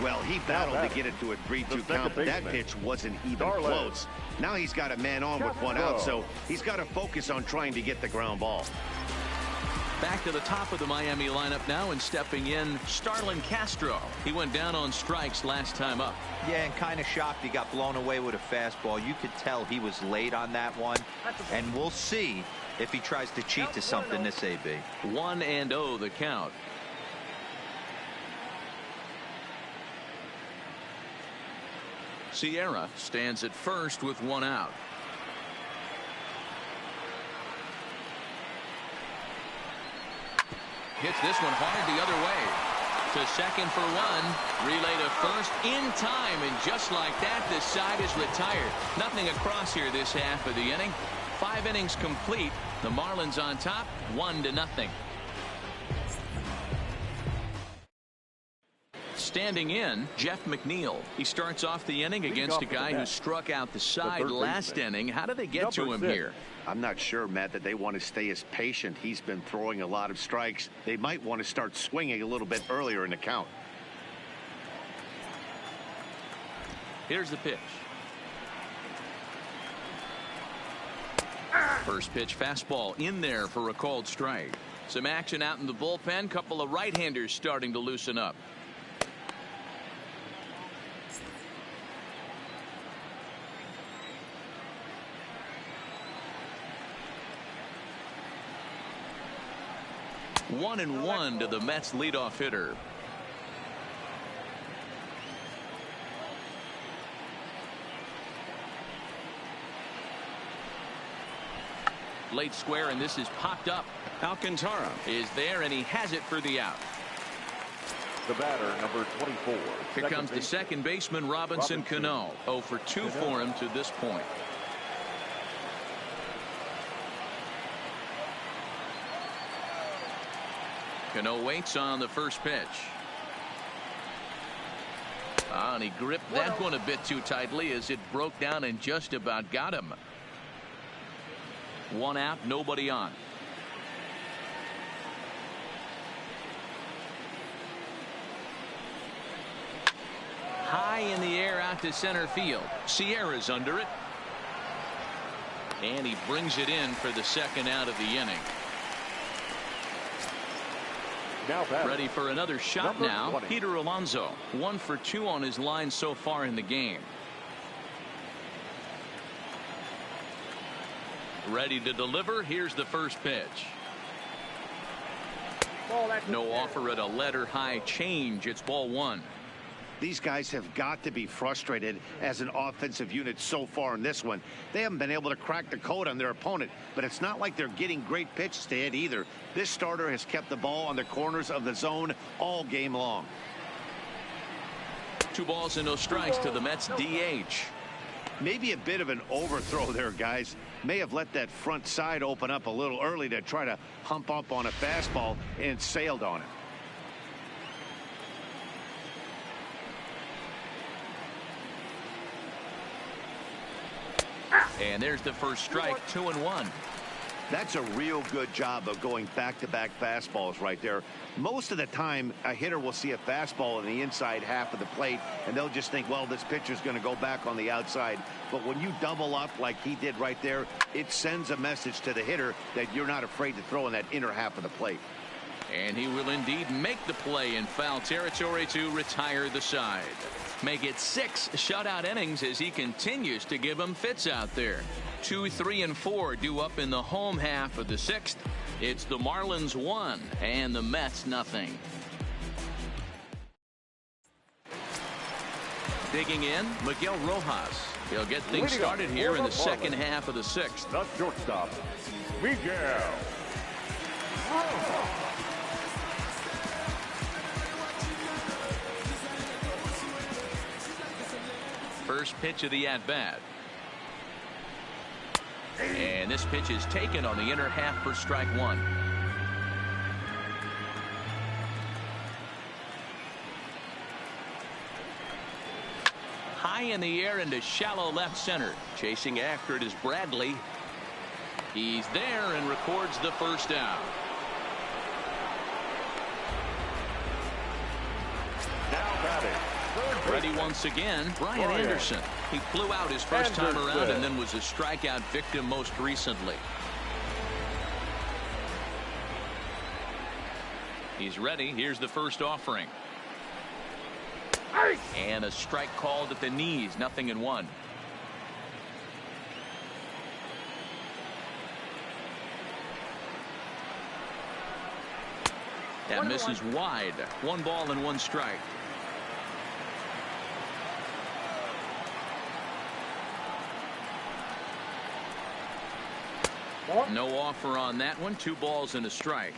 Well, he battled to get it to a 3-2 count, but that pitch wasn't even close. Now he's got a man on with 1 out, so he's got to focus on trying to get the ground ball. Back to the top of the Miami lineup now, and stepping in, Starlin Castro. He went down on strikes last time up. Yeah, and kind of shocked he got blown away with a fastball. You could tell he was late on that one, and we'll see if he tries to cheat to something this AB. 1-0 the count. Sierra stands at first with 1 out. Hits this one hard the other way. To second for 1. Relay to first in time, and just like that, the side is retired. Nothing across here this half of the inning. 5 innings complete. The Marlins on top, 1-0. Standing in, Jeff McNeil. He starts off the inning against a guy who struck out the side last inning. How do they get to him here? I'm not sure, Matt, that they want to stay as patient. He's been throwing a lot of strikes. They might want to start swinging a little bit earlier in the count. Here's the pitch. First pitch fastball in there for a called strike. Some action out in the bullpen. Couple of right-handers starting to loosen up. One and 1 to the Mets leadoff hitter. Late square, and this is popped up. Alcantara is there, and he has it for the out. The batter, number 24. Here comes the second baseman, Robinson Cano. 0 for 2 for him to this point. Cano waits on the first pitch. And he gripped that one a bit too tightly as it broke down and just about got him. 1 out, nobody on. High in the air out to center field. Sierra's under it. And he brings it in for the second out of the inning. Ready for another shot now. 20. Peter Alonso, 1 for 2 on his line so far in the game. Ready to deliver. Here's the first pitch. No offer at a letter high change. It's ball 1. These guys have got to be frustrated as an offensive unit so far in this one. They haven't been able to crack the code on their opponent, but it's not like they're getting great pitches to hit either. This starter has kept the ball on the corners of the zone all game long. 2 balls and no strikes to the Mets DH. Maybe a bit of an overthrow there, guys. May have let that front side open up a little early to try to hump up on a fastball and sailed on it. And there's the first strike, 2-1. That's a real good job of going back-to-back fastballs right there. Most of the time, a hitter will see a fastball in the inside half of the plate, and they'll just think, well, this pitcher's going to go back on the outside. But when you double up like he did right there, it sends a message to the hitter that you're not afraid to throw in that inner half of the plate. And he will indeed make the play in foul territory to retire the side. Make it 6 shutout innings as he continues to give them fits out there. 2, 3, and 4 due up in the home half of the 6th. It's the Marlins 1 and the Mets nothing. Digging in, Miguel Rojas. He'll get things started here in the second half of the 6th. The shortstop, Miguel Rojas. First pitch of the at-bat. And this pitch is taken on the inner half for strike 1. High in the air into shallow left center. Chasing after it is Bradley. He's there and records the first out. Now batting. Ready once again, Brian Anderson. He flew out his first time around and then was a strikeout victim most recently. He's ready. Here's the first offering. And a strike called at the knees. 0-1. That misses wide. 1 ball and 1 strike. No offer on that one. 2 balls and a strike.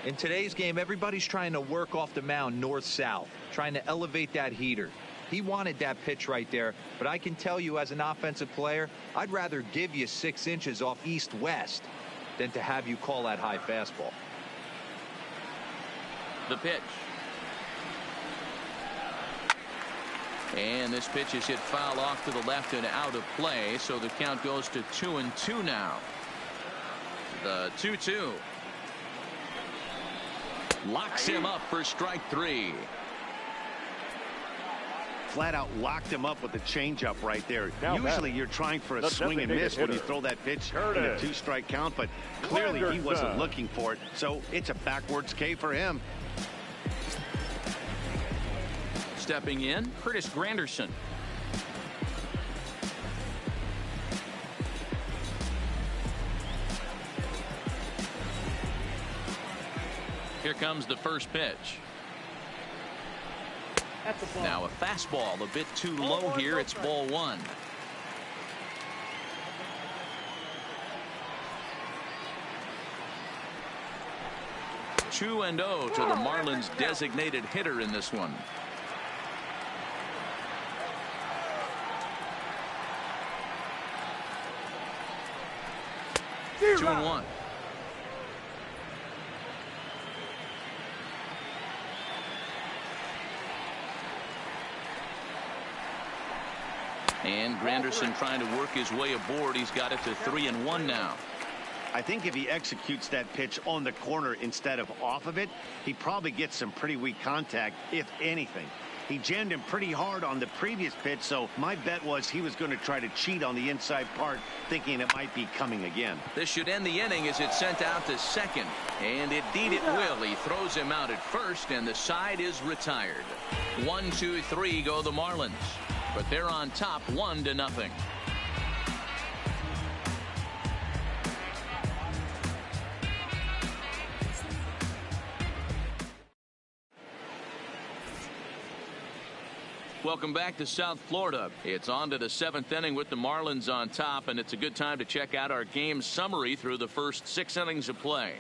In today's game, everybody's trying to work off the mound north-south, trying to elevate that heater. He wanted that pitch right there, but I can tell you as an offensive player, I'd rather give you 6 inches off east-west than to have you call that high fastball. The pitch. And this pitch is hit foul off to the left and out of play, so the count goes to 2-2 now. The 2-2. Locks him up for strike 3. Flat out locked him up with the changeup right there. Now usually you're trying for a swing and miss when you throw that pitch in a 2-strike count, but clearly he wasn't looking for it, so it's a backwards K for him. Stepping in, Curtis Granderson. Here comes the first pitch. Now a fastball a bit too low here. It's ball 1. Two and 0 to the Marlins designated hitter in this one. Two and 1. And Granderson trying to work his way aboard. He's got it to 3-1 now. I think if he executes that pitch on the corner instead of off of it, he probably gets some pretty weak contact, if anything. He jammed him pretty hard on the previous pitch, so my bet was he was going to try to cheat on the inside part, thinking it might be coming again. This should end the inning as it's sent out to second. And indeed it will. He throws him out at first, and the side is retired. 1, 2, 3 go the Marlins. But they're on top 1-0. Welcome back to South Florida. It's on to the 7th inning with the Marlins on top, and it's a good time to check out our game summary through the first 6 innings of play.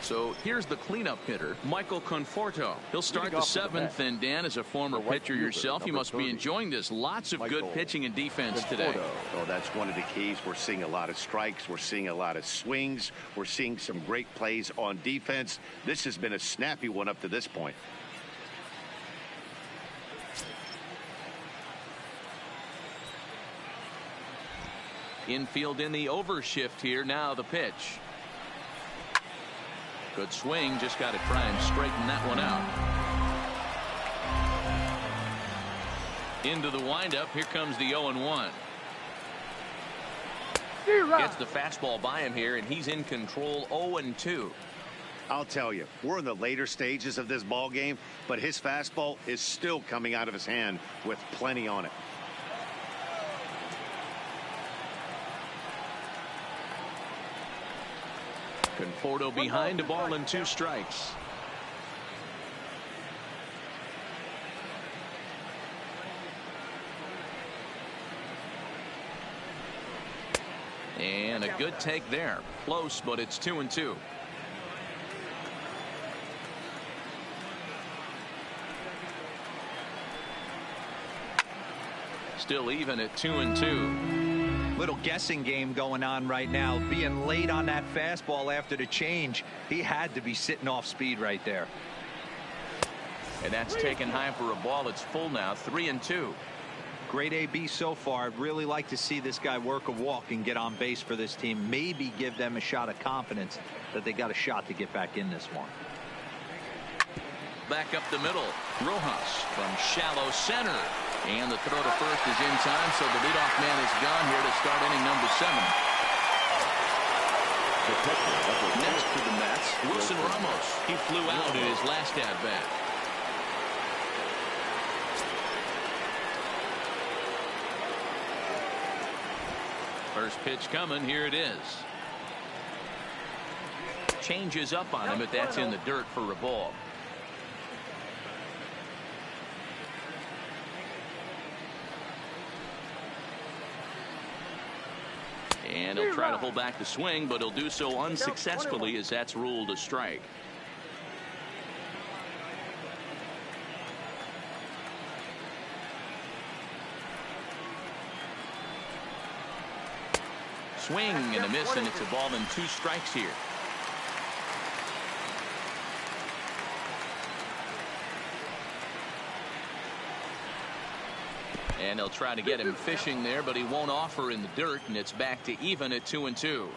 So here's the cleanup hitter, Michael Conforto. He'll start the 7th, and Dan, as a former pitcher yourself, you must be enjoying this. Lots of good pitching and defense today. Oh, that's one of the keys. We're seeing a lot of strikes. We're seeing a lot of swings. We're seeing some great plays on defense. This has been a snappy one up to this point. Infield in the overshift here. Now the pitch. Good swing. Just got to try and straighten that one out. Into the windup. Here comes the 0-1. Gets the fastball by him here, and he's in control. 0-2. I'll tell you, we're in the later stages of this ball game, but his fastball is still coming out of his hand with plenty on it. Conforto behind, a ball and 2 strikes. And a good take there. Close, but it's 2-2. Still even at 2-2. Little guessing game going on right now. Being late on that fastball after the change, he had to be sitting off speed right there. And that's taken high for a ball. It's full now. 3-2. Great AB so far. I'd really like to see this guy work a walk and get on base for this team. Maybe give them a shot of confidence that they got a shot to get back in this one. Back up the middle. Rojas from shallow center. And the throw to first is in time, so the leadoff man is gone here to start inning number 7. Next for the Mets, Wilson Ramos. He flew out in his last at-bat. First pitch coming. Here it is. Changes up on him, but that's in the dirt for a ball. And he'll try to hold back the swing, but he'll do so unsuccessfully as that's ruled a strike. Swing and a miss, and it's a ball and 2 strikes here. And they'll try to get him fishing there, but he won't offer in the dirt, and it's back to even at 2-2.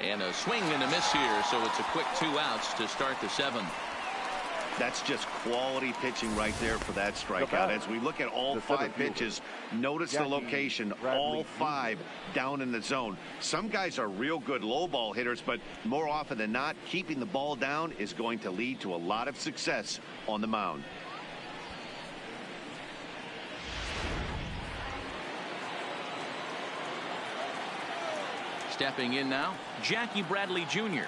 And a swing and a miss here, so it's a quick 2 outs to start the 7th. That's just quality pitching right there for that strikeout. As we look at all 5 pitches, notice the location, all 5 down in the zone. Some guys are real good low ball hitters, but more often than not, keeping the ball down is going to lead to a lot of success on the mound. Stepping in now, Jackie Bradley Jr.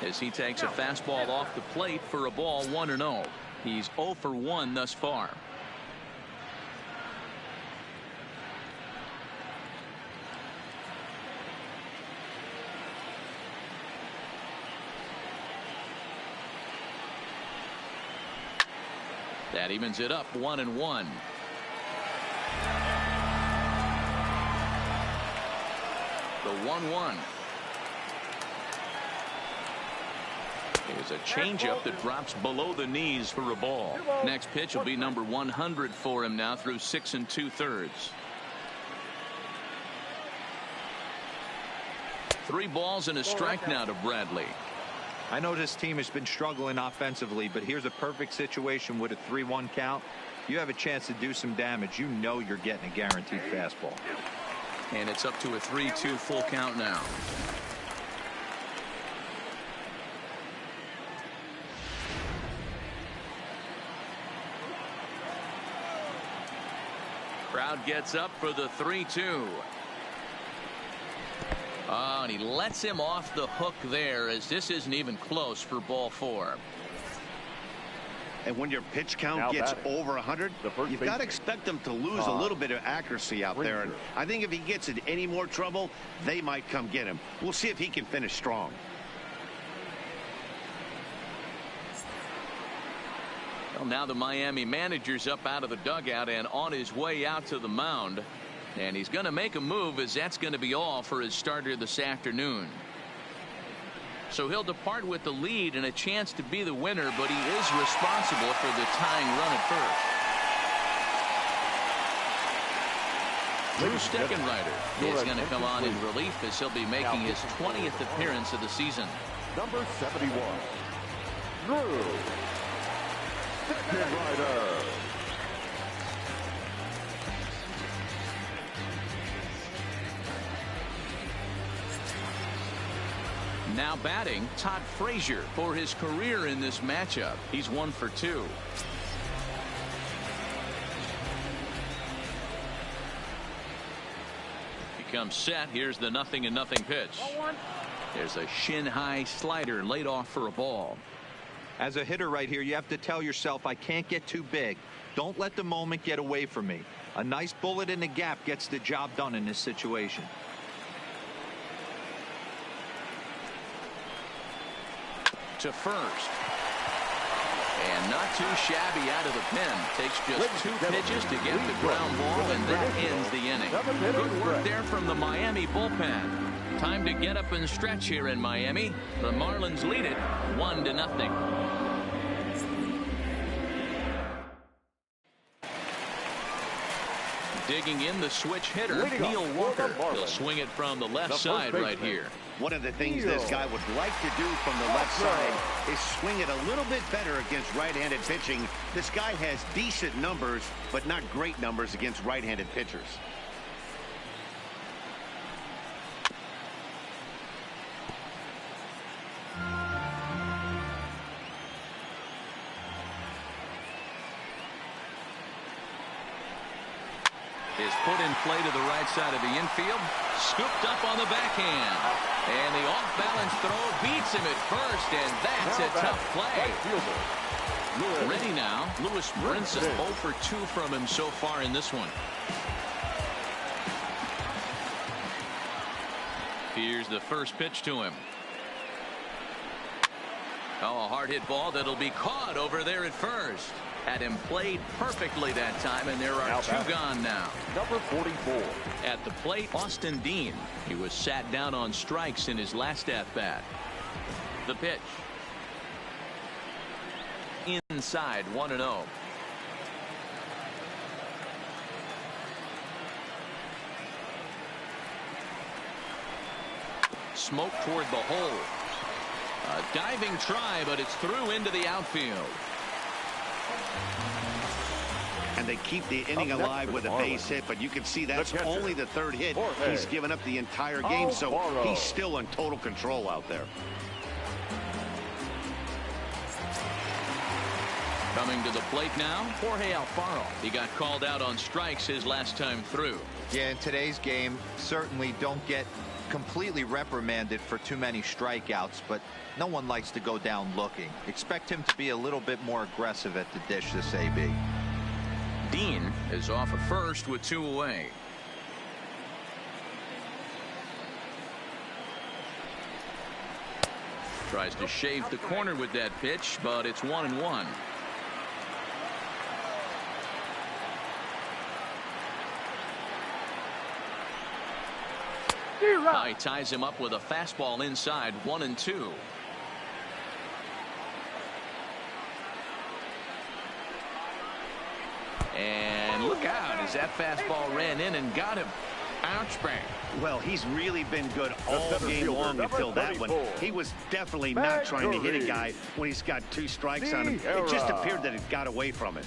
as he takes a fastball off the plate for a ball. 1-0. He's 0 for 1 thus far. That evens it up 1-1. The 1-1. Here's a changeup that drops below the knees for a ball. Next pitch will be number 100 for him now through 6 2/3. 3 balls and a strike now to Bradley. I know this team has been struggling offensively, but here's a perfect situation with a 3-1 count. You have a chance to do some damage. You know you're getting a guaranteed fastball. And it's up to a 3-2 full count now. Crowd gets up for the 3-2. Oh, and he lets him off the hook there, as this isn't even close for ball 4. And when your pitch count gets over 100, you've got to expect them to lose a little bit of accuracy out there. And I think if he gets in any more trouble, they might come get him. We'll see if he can finish strong. Well, now the Miami manager's up out of the dugout and on his way out to the mound. And he's going to make a move, as that's going to be all for his starter this afternoon. So he'll depart with the lead and a chance to be the winner, but he is responsible for the tying run at first. Drew Steckenrider is going to come on in relief as he'll be making his 20th appearance of the season. Number 71, Drew Steckenrider. Now batting, Todd Frazier for his career in this matchup. He's 1 for 2. Comes set. Here's the 0-0 pitch. There's a shin-high slider laid off for a ball. As a hitter right here, you have to tell yourself, I can't get too big. Don't let the moment get away from me. A nice bullet in the gap gets the job done in this situation. To first. And not too shabby out of the pen. Takes just 2 pitches to get the ground ball, and that ends the inning. Good work there from the Miami bullpen. Time to get up and stretch here in Miami. The Marlins lead it 1-0. Digging in, the switch hitter, Neil Walker. He'll swing it from the left side right here. One of the things this guy would like to do from the left side is swing it a little bit better against right-handed pitching. This guy has decent numbers, but not great numbers against right-handed pitchers. Is put in play to the right side of the infield. Scooped up on the backhand. And the off-balance throw beats him at first, and that's a tough play. Ready now. Lewis Brinson 0 for 2 from him so far in this one. Here's the first pitch to him. Oh, a hard hit ball that'll be caught over there at first. Had him played perfectly that time, and there are 2 gone now. Number 44. At the plate, Austin Dean. He was sat down on strikes in his last at-bat. The pitch. Inside, 1-0. Smoke toward the hole. A diving try, but it's through into the outfield. And they keep the inning alive with a base hit, but you can see that's only the 3rd hit. He's given up the entire game, so he's still in total control out there. Coming to the plate now, Jorge Alfaro. He got called out on strikes his last time through. Yeah, in today's game, certainly don't get completely reprimanded for too many strikeouts, but no one likes to go down looking. Expect him to be a little bit more aggressive at the dish this AB. Dean is off at first with 2 away. Tries to shave the corner with that pitch, but it's 1-1. He ties him up with a fastball inside, 1-2. And look out as that fastball ran in and got him. Ouch bang. Well, he's really been good all game long until that one. He was definitely not trying to hit a guy when he's got 2 strikes on him. It just appeared that it got away from it.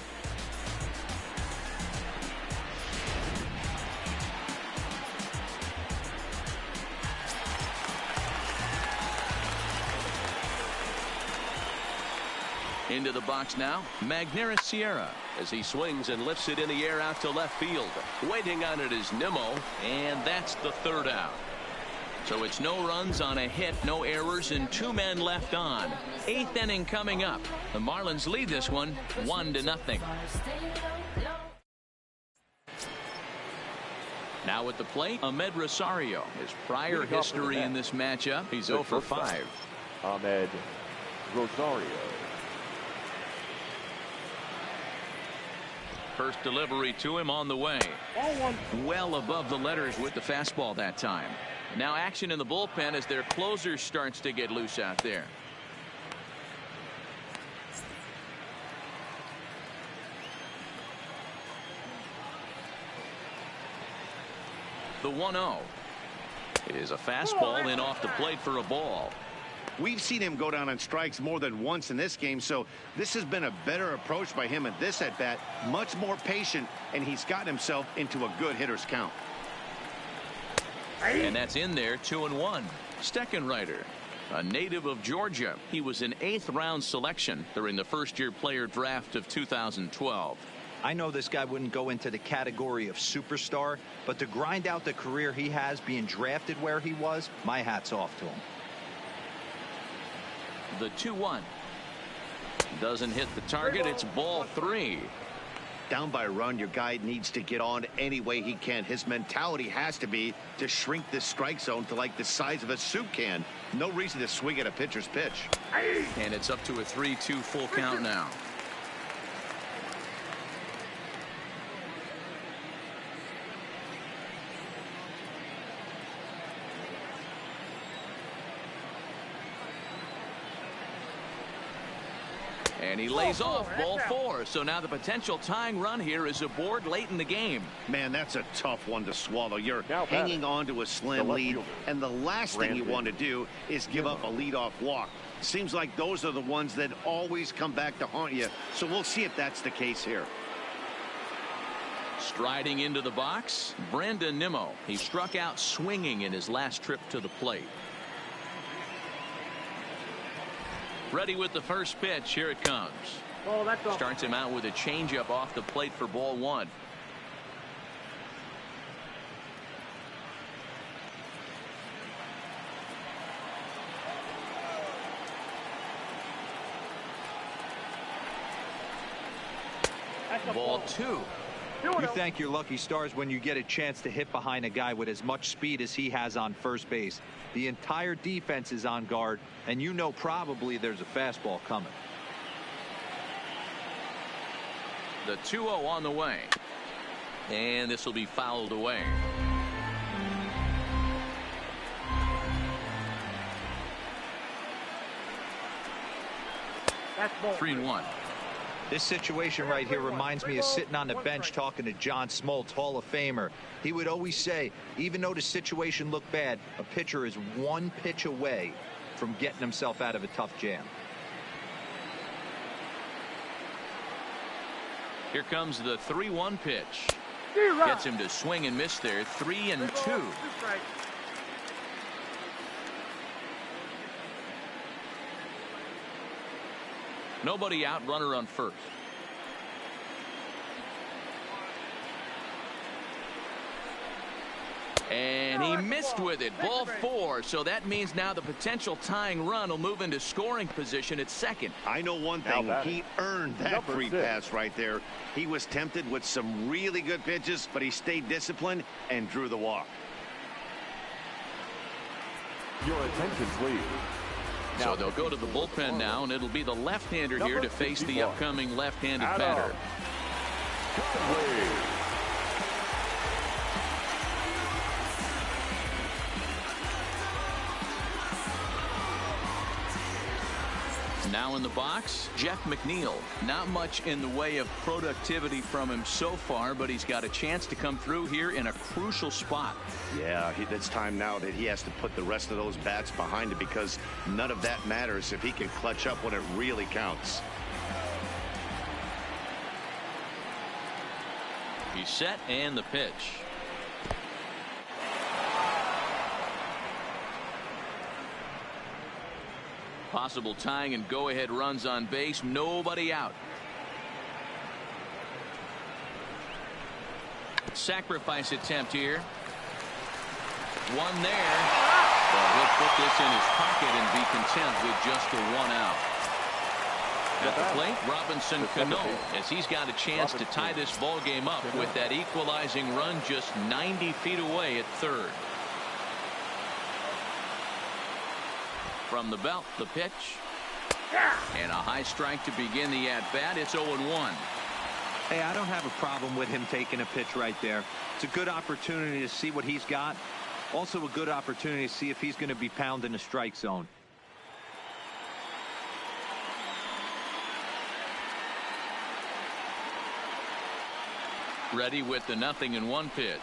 Into the box now, Magneuris Sierra, as he swings and lifts it in the air out to left field. Waiting on it is Nimmo, and that's the 3rd out. So it's no runs on a hit, no errors, and 2 men left on. 8th inning coming up. The Marlins lead this one 1-0. Now at the plate, Ahmed Rosario. His prior history in this matchup, he's 0 for 5. Ahmed Rosario. First delivery to him on the way. Well above the letters with the fastball that time. Now action in the bullpen as their closer starts to get loose out there. The 1-0 is a fastball in off the plate for a ball. We've seen him go down on strikes more than once in this game, so this has been a better approach by him at this at-bat. Much more patient, and he's gotten himself into a good hitter's count. And that's in there, 2-1. Steckenrider, a native of Georgia. He was an 8th-round selection during the first-year player draft of 2012. I know this guy wouldn't go into the category of superstar, but to grind out the career he has being drafted where he was, my hat's off to him. The 2-1 doesn't hit the target. It's ball 3. Down by a run, your guy needs to get on any way he can. His mentality has to be to shrink this strike zone to like the size of a soup can. No reason to swing at a pitcher's pitch. And it's up to a 3-2 full count now. And he lays off ball 4. So now the potential tying run here is aboard late in the game. Man, that's a tough one to swallow. You're Now hanging on to a slim lead, and the last thing you want to do is give up a leadoff walk. Seems like those are the ones that always come back to haunt you. So we'll see if that's the case here. Striding into the box, Brandon Nimmo. He struck out swinging in his last trip to the plate. Ready with the first pitch. Here it comes. Starts him out with a changeup off the plate for ball 1. Ball 2. You thank your lucky stars when you get a chance to hit behind a guy with as much speed as he has on first base. The entire defense is on guard, and you know probably there's a fastball coming. The 2-0 on the way. And this will be fouled away. That's ball 3-1. This situation right here reminds me of sitting on the bench talking to John Smoltz, Hall of Famer. He would always say, even though the situation looked bad, a pitcher is one pitch away from getting himself out of a tough jam. Here comes the 3-1 pitch. Gets him to swing and miss there. 3-2. Nobody out, runner on first. And he missed with it. Ball 4. So that means now the potential tying run will move into scoring position at second. I know one thing. He earned that free pass right there. He was tempted with some really good pitches, but he stayed disciplined and drew the walk. Your attention, please. So they'll go to the bullpen now, and it'll be the left-hander here to face the upcoming left-handed batter. Now in the box, Jeff McNeil. Not much in the way of productivity from him so far, but he's got a chance to come through here in a crucial spot. Yeah, it's time now that he has to put the rest of those bats behind it, because none of that matters if he can clutch up when it really counts. He's set, and the pitch. Possible tying and go-ahead runs on base. Nobody out. Sacrifice attempt here. One there. Well, he'll put this in his pocket and be content with just a 1 out. At the plate, Robinson Cano, as he's got a chance to tie this ball game up with that equalizing run just 90 feet away at third. From the belt, the pitch. And a high strike to begin the at-bat. It's 0-1. Hey, I don't have a problem with him taking a pitch right there. It's a good opportunity to see what he's got. Also a good opportunity to see if he's going to be pounding the strike zone. Ready with the 0-1 pitch.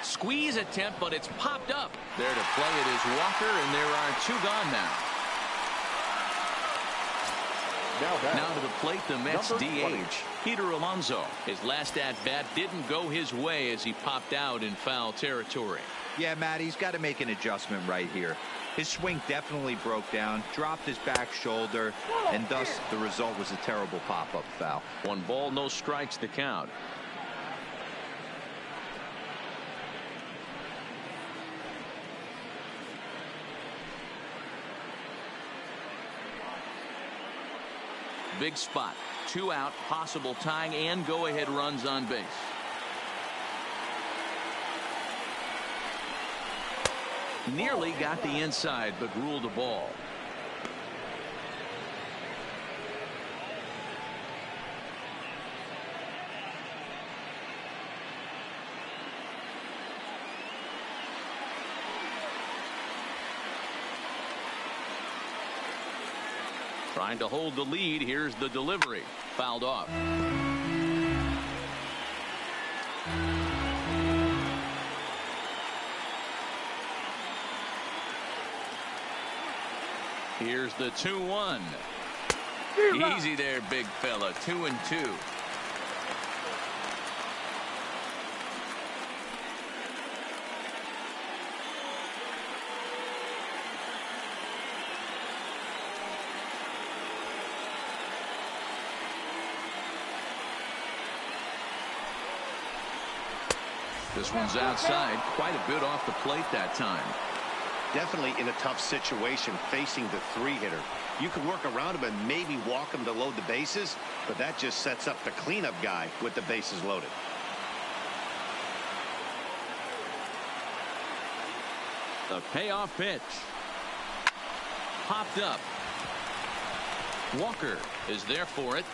Squeeze attempt, but it's popped up. There to play it is Walker, and there are 2 gone now. Now to the plate, the Mets DH, Peter Alonso. His last at-bat didn't go his way as he popped out in foul territory. Yeah, Matt, he's got to make an adjustment right here. His swing definitely broke down, dropped his back shoulder, and thus the result was a terrible pop-up foul. 1 ball, no strikes to count. Big spot. 2 out, possible tying and go-ahead runs on base. Nearly got the inside, but ruled a ball. Trying to hold the lead. Here's the delivery. Fouled off. Here's the 2-1. Easy there, big fella. 2-2. This one's outside, quite a bit off the plate that time. Definitely in a tough situation facing the 3-hitter. You can work around him and maybe walk him to load the bases, but that just sets up the cleanup guy with the bases loaded. The payoff pitch. Popped up. Walker is there for it.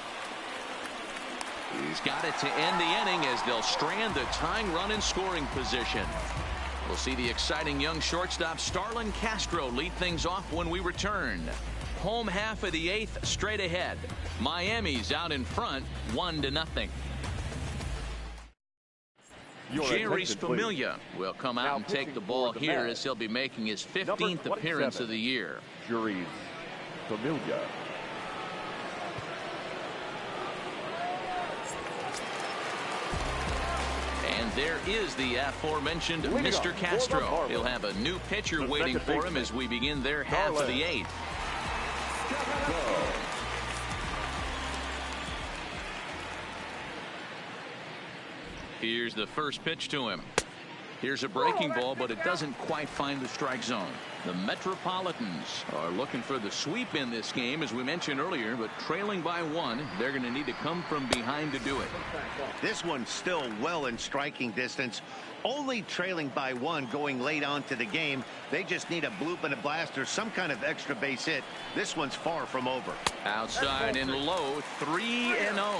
He's got it to end the inning as they'll strand the tying run in scoring position. We'll see the exciting young shortstop Starlin Castro lead things off when we return. Home half of the 8th straight ahead. Miami's out in front 1-0. Jeurys Familia will come out and take the ball here as he'll be making his 15th appearance of the year. Jeurys Familia. And there is the aforementioned Mr. Castro. He'll have a new pitcher waiting for him as we begin their half of the 8th. Here's the first pitch to him. Here's a breaking ball, but it doesn't quite find the strike zone. The Metropolitans are looking for the sweep in this game, as we mentioned earlier, but trailing by 1, they're going to need to come from behind to do it. This one's still well in striking distance. Only trailing by 1 going late on to the game. They just need a bloop and a blast or some kind of extra base hit. This one's far from over. Outside and low, 3-0.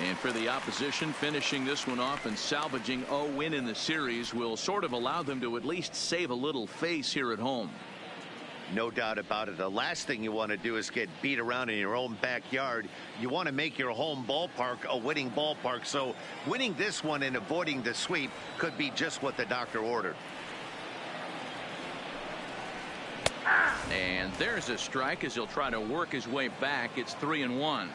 And for the opposition, finishing this one off and salvaging a win in the series will sort of allow them to at least save a little face here at home. No doubt about it. The last thing you want to do is get beat around in your own backyard. You want to make your home ballpark a winning ballpark. So winning this one and avoiding the sweep could be just what the doctor ordered. And there's a strike as he'll try to work his way back. It's 3-1.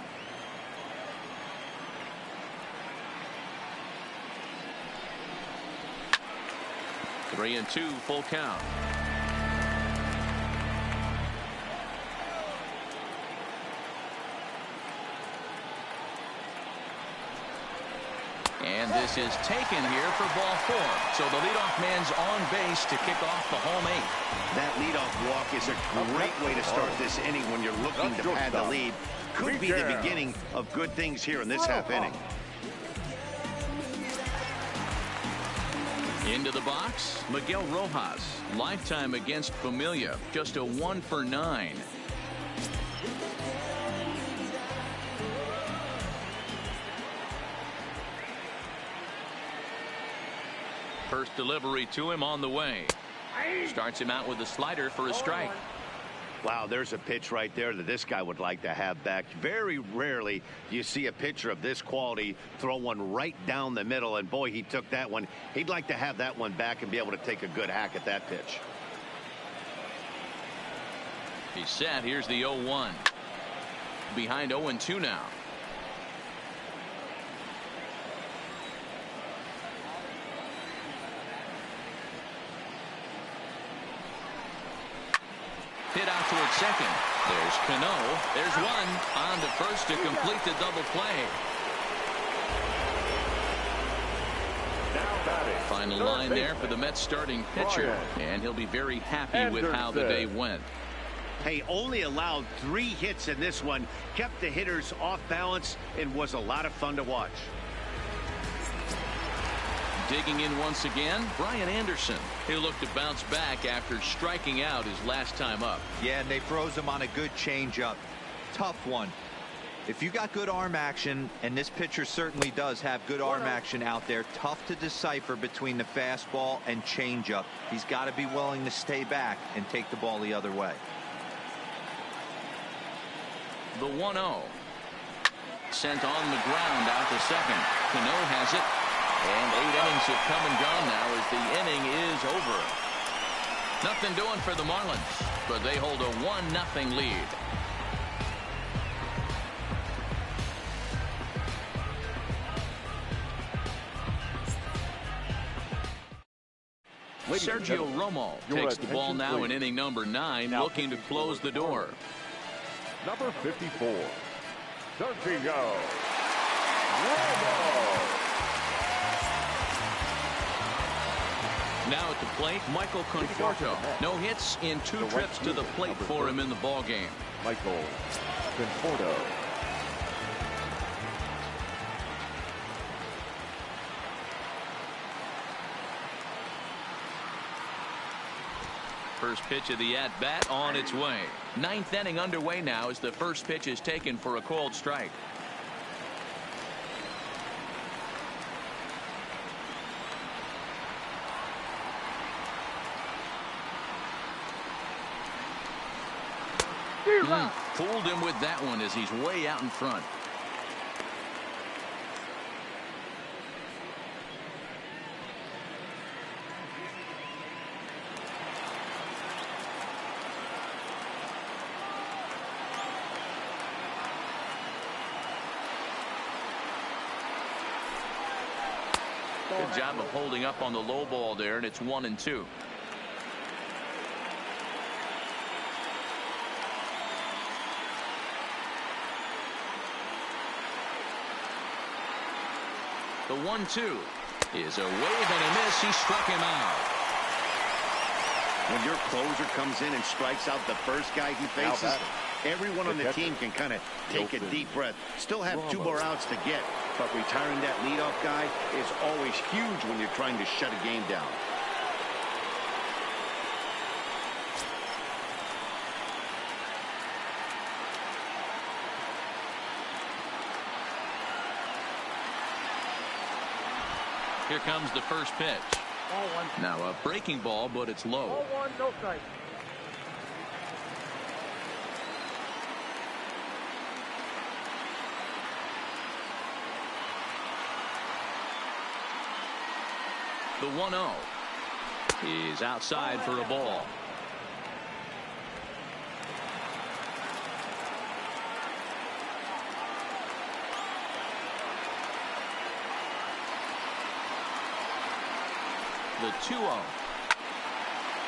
Three and 2, full count. And this is taken here for ball 4. So the leadoff man's on base to kick off the home 8. That leadoff walk is a great way to start this inning when you're looking to pad the lead. Could be the beginning of good things here in this half inning. Into the box, Miguel Rojas. Lifetime against Familia. Just a 1 for 9. First delivery to him on the way. Starts him out with a slider for a strike. Wow, there's a pitch right there that this guy would like to have back. Very rarely do you see a pitcher of this quality throw one right down the middle, and boy, he took that one. He'd like to have that one back and be able to take a good hack at that pitch. He's set. Here's the 0-1. Behind 0-2 now. Hit out towards second. There's Cano. There's one. On to first to complete the double play. Final line there for the Mets starting pitcher. And he'll be very happy with how the day went. Hey, only allowed 3 hits in this one. Kept the hitters off balance and was a lot of fun to watch. Digging in once again, Brian Anderson. He'll look to bounce back after striking out his last time up. Yeah, and they froze him on a good changeup. Tough one. If you got good arm action, and this pitcher certainly does have good arm action out there, tough to decipher between the fastball and changeup. He's got to be willing to stay back and take the ball the other way. The 1-0. Sent on the ground out to second. Cano has it. And 8 innings have come and gone now as the inning is over. Nothing doing for the Marlins, but they hold a 1-0 lead. Sergio Romo takes the ball now in inning number 9, looking to close the door. Number 54, Sergio Romo. Now at the plate, Michael Conforto. No hits in 2 trips to the plate for him in the ballgame. Michael Conforto. First pitch of the at-bat on its way. 9th inning underway now as the first pitch is taken for a called strike. Fooled him with that one as he's way out in front. Good job of holding up on the low ball there, and it's 1-2. The 1-2 is a wave and a miss. He struck him out. When your closer comes in and strikes out the first guy he faces, everyone on the team can kind of take a deep breath. Still have 2 more outs to get, but retiring that leadoff guy is always huge when you're trying to shut a game down. Here comes the first pitch. Now a breaking ball, but it's low. No strike. The 1-0 is outside for a ball. The 2-0.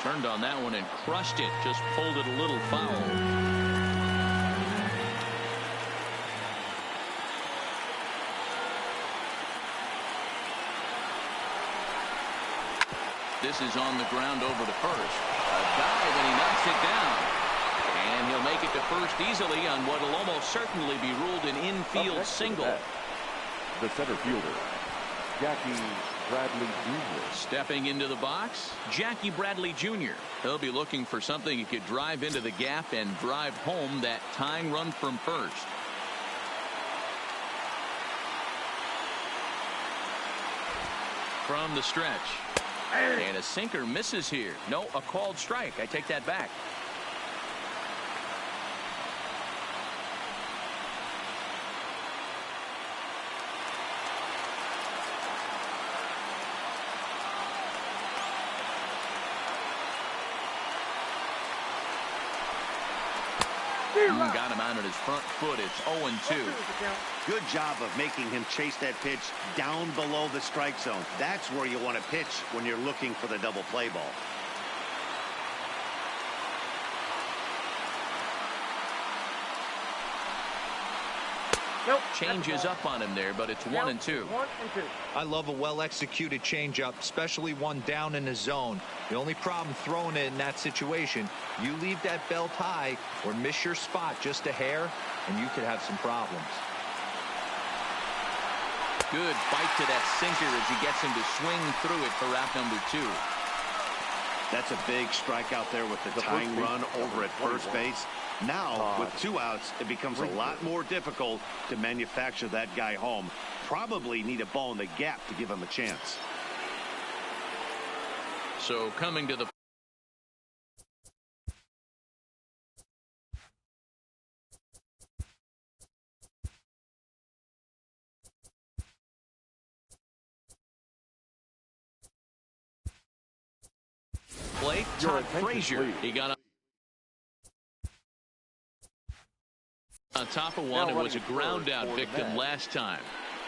Turned on that one and crushed it. Just pulled it a little foul. This is on the ground over to first. A dive and he knocks it down. And he'll make it to first easily on what will almost certainly be ruled an infield single. The center fielder, Jackie Bradley Jr. Stepping into the box, Jackie Bradley Jr. He'll be looking for something he could drive into the gap and drive home that tying run from first. From the stretch. And a sinker misses here. No, a called strike. I take that back. Got him out on his front foot. It's 0-2. Good job of making him chase that pitch down below the strike zone. That's where you want to pitch when you're looking for the double play ball. Changes up on him there, but it's 1-2. I love a well-executed changeup, especially one down in the zone. The only problem throwing it in that situation, you leave that belt high or miss your spot just a hair, and you could have some problems. Good bite to that sinker as he gets him to swing through it for out number 2. That's a big strikeout there with the tying run over at first base. Now, with 2 outs, it becomes a lot more difficult to manufacture that guy home. Probably need a ball in the gap to give him a chance. So coming to the plate, Todd Frazier. He got on top of one. It was a ground out victim last time.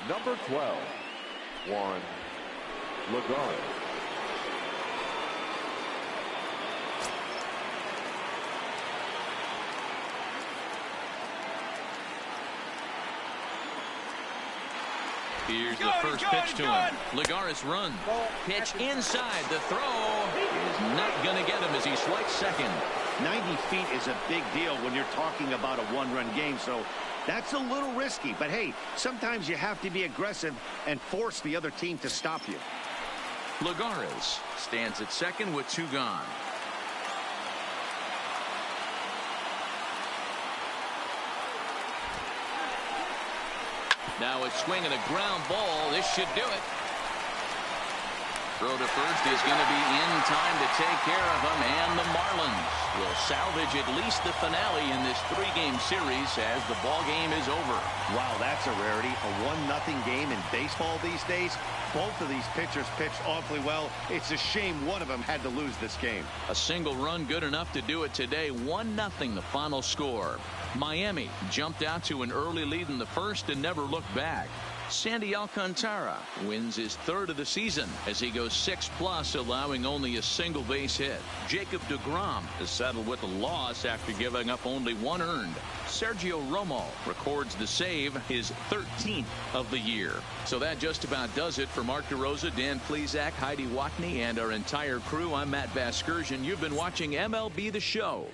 Number 12, Juan Lagares. Here's the first pitch to him. Lagares runs. Pitch inside. The throw is not going to get him as he swipes second. 90 feet is a big deal when you're talking about a one-run game, so that's a little risky. But, hey, sometimes you have to be aggressive and force the other team to stop you. Lagares stands at second with 2 gone. Now a swing and a ground ball. This should do it. Throw to first is going to be in time to take care of him, and the Marlins will salvage at least the finale in this 3-game series as the ball game is over. Wow, that's a rarity. A 1-0 game in baseball these days. Both of these pitchers pitched awfully well. It's a shame one of them had to lose this game. A single run good enough to do it today. 1-0 the final score. Miami jumped out to an early lead in the first and never looked back. Sandy Alcantara wins his 3rd of the season as he goes 6+, allowing only a single base hit. Jacob deGrom is settled with a loss after giving up only 1 earned. Sergio Romo records the save, his 13th of the year. So that just about does it for Mark DeRosa, Dan Plesac, Heidi Watney, and our entire crew. I'm Matt Vasgersian. You've been watching MLB The Show.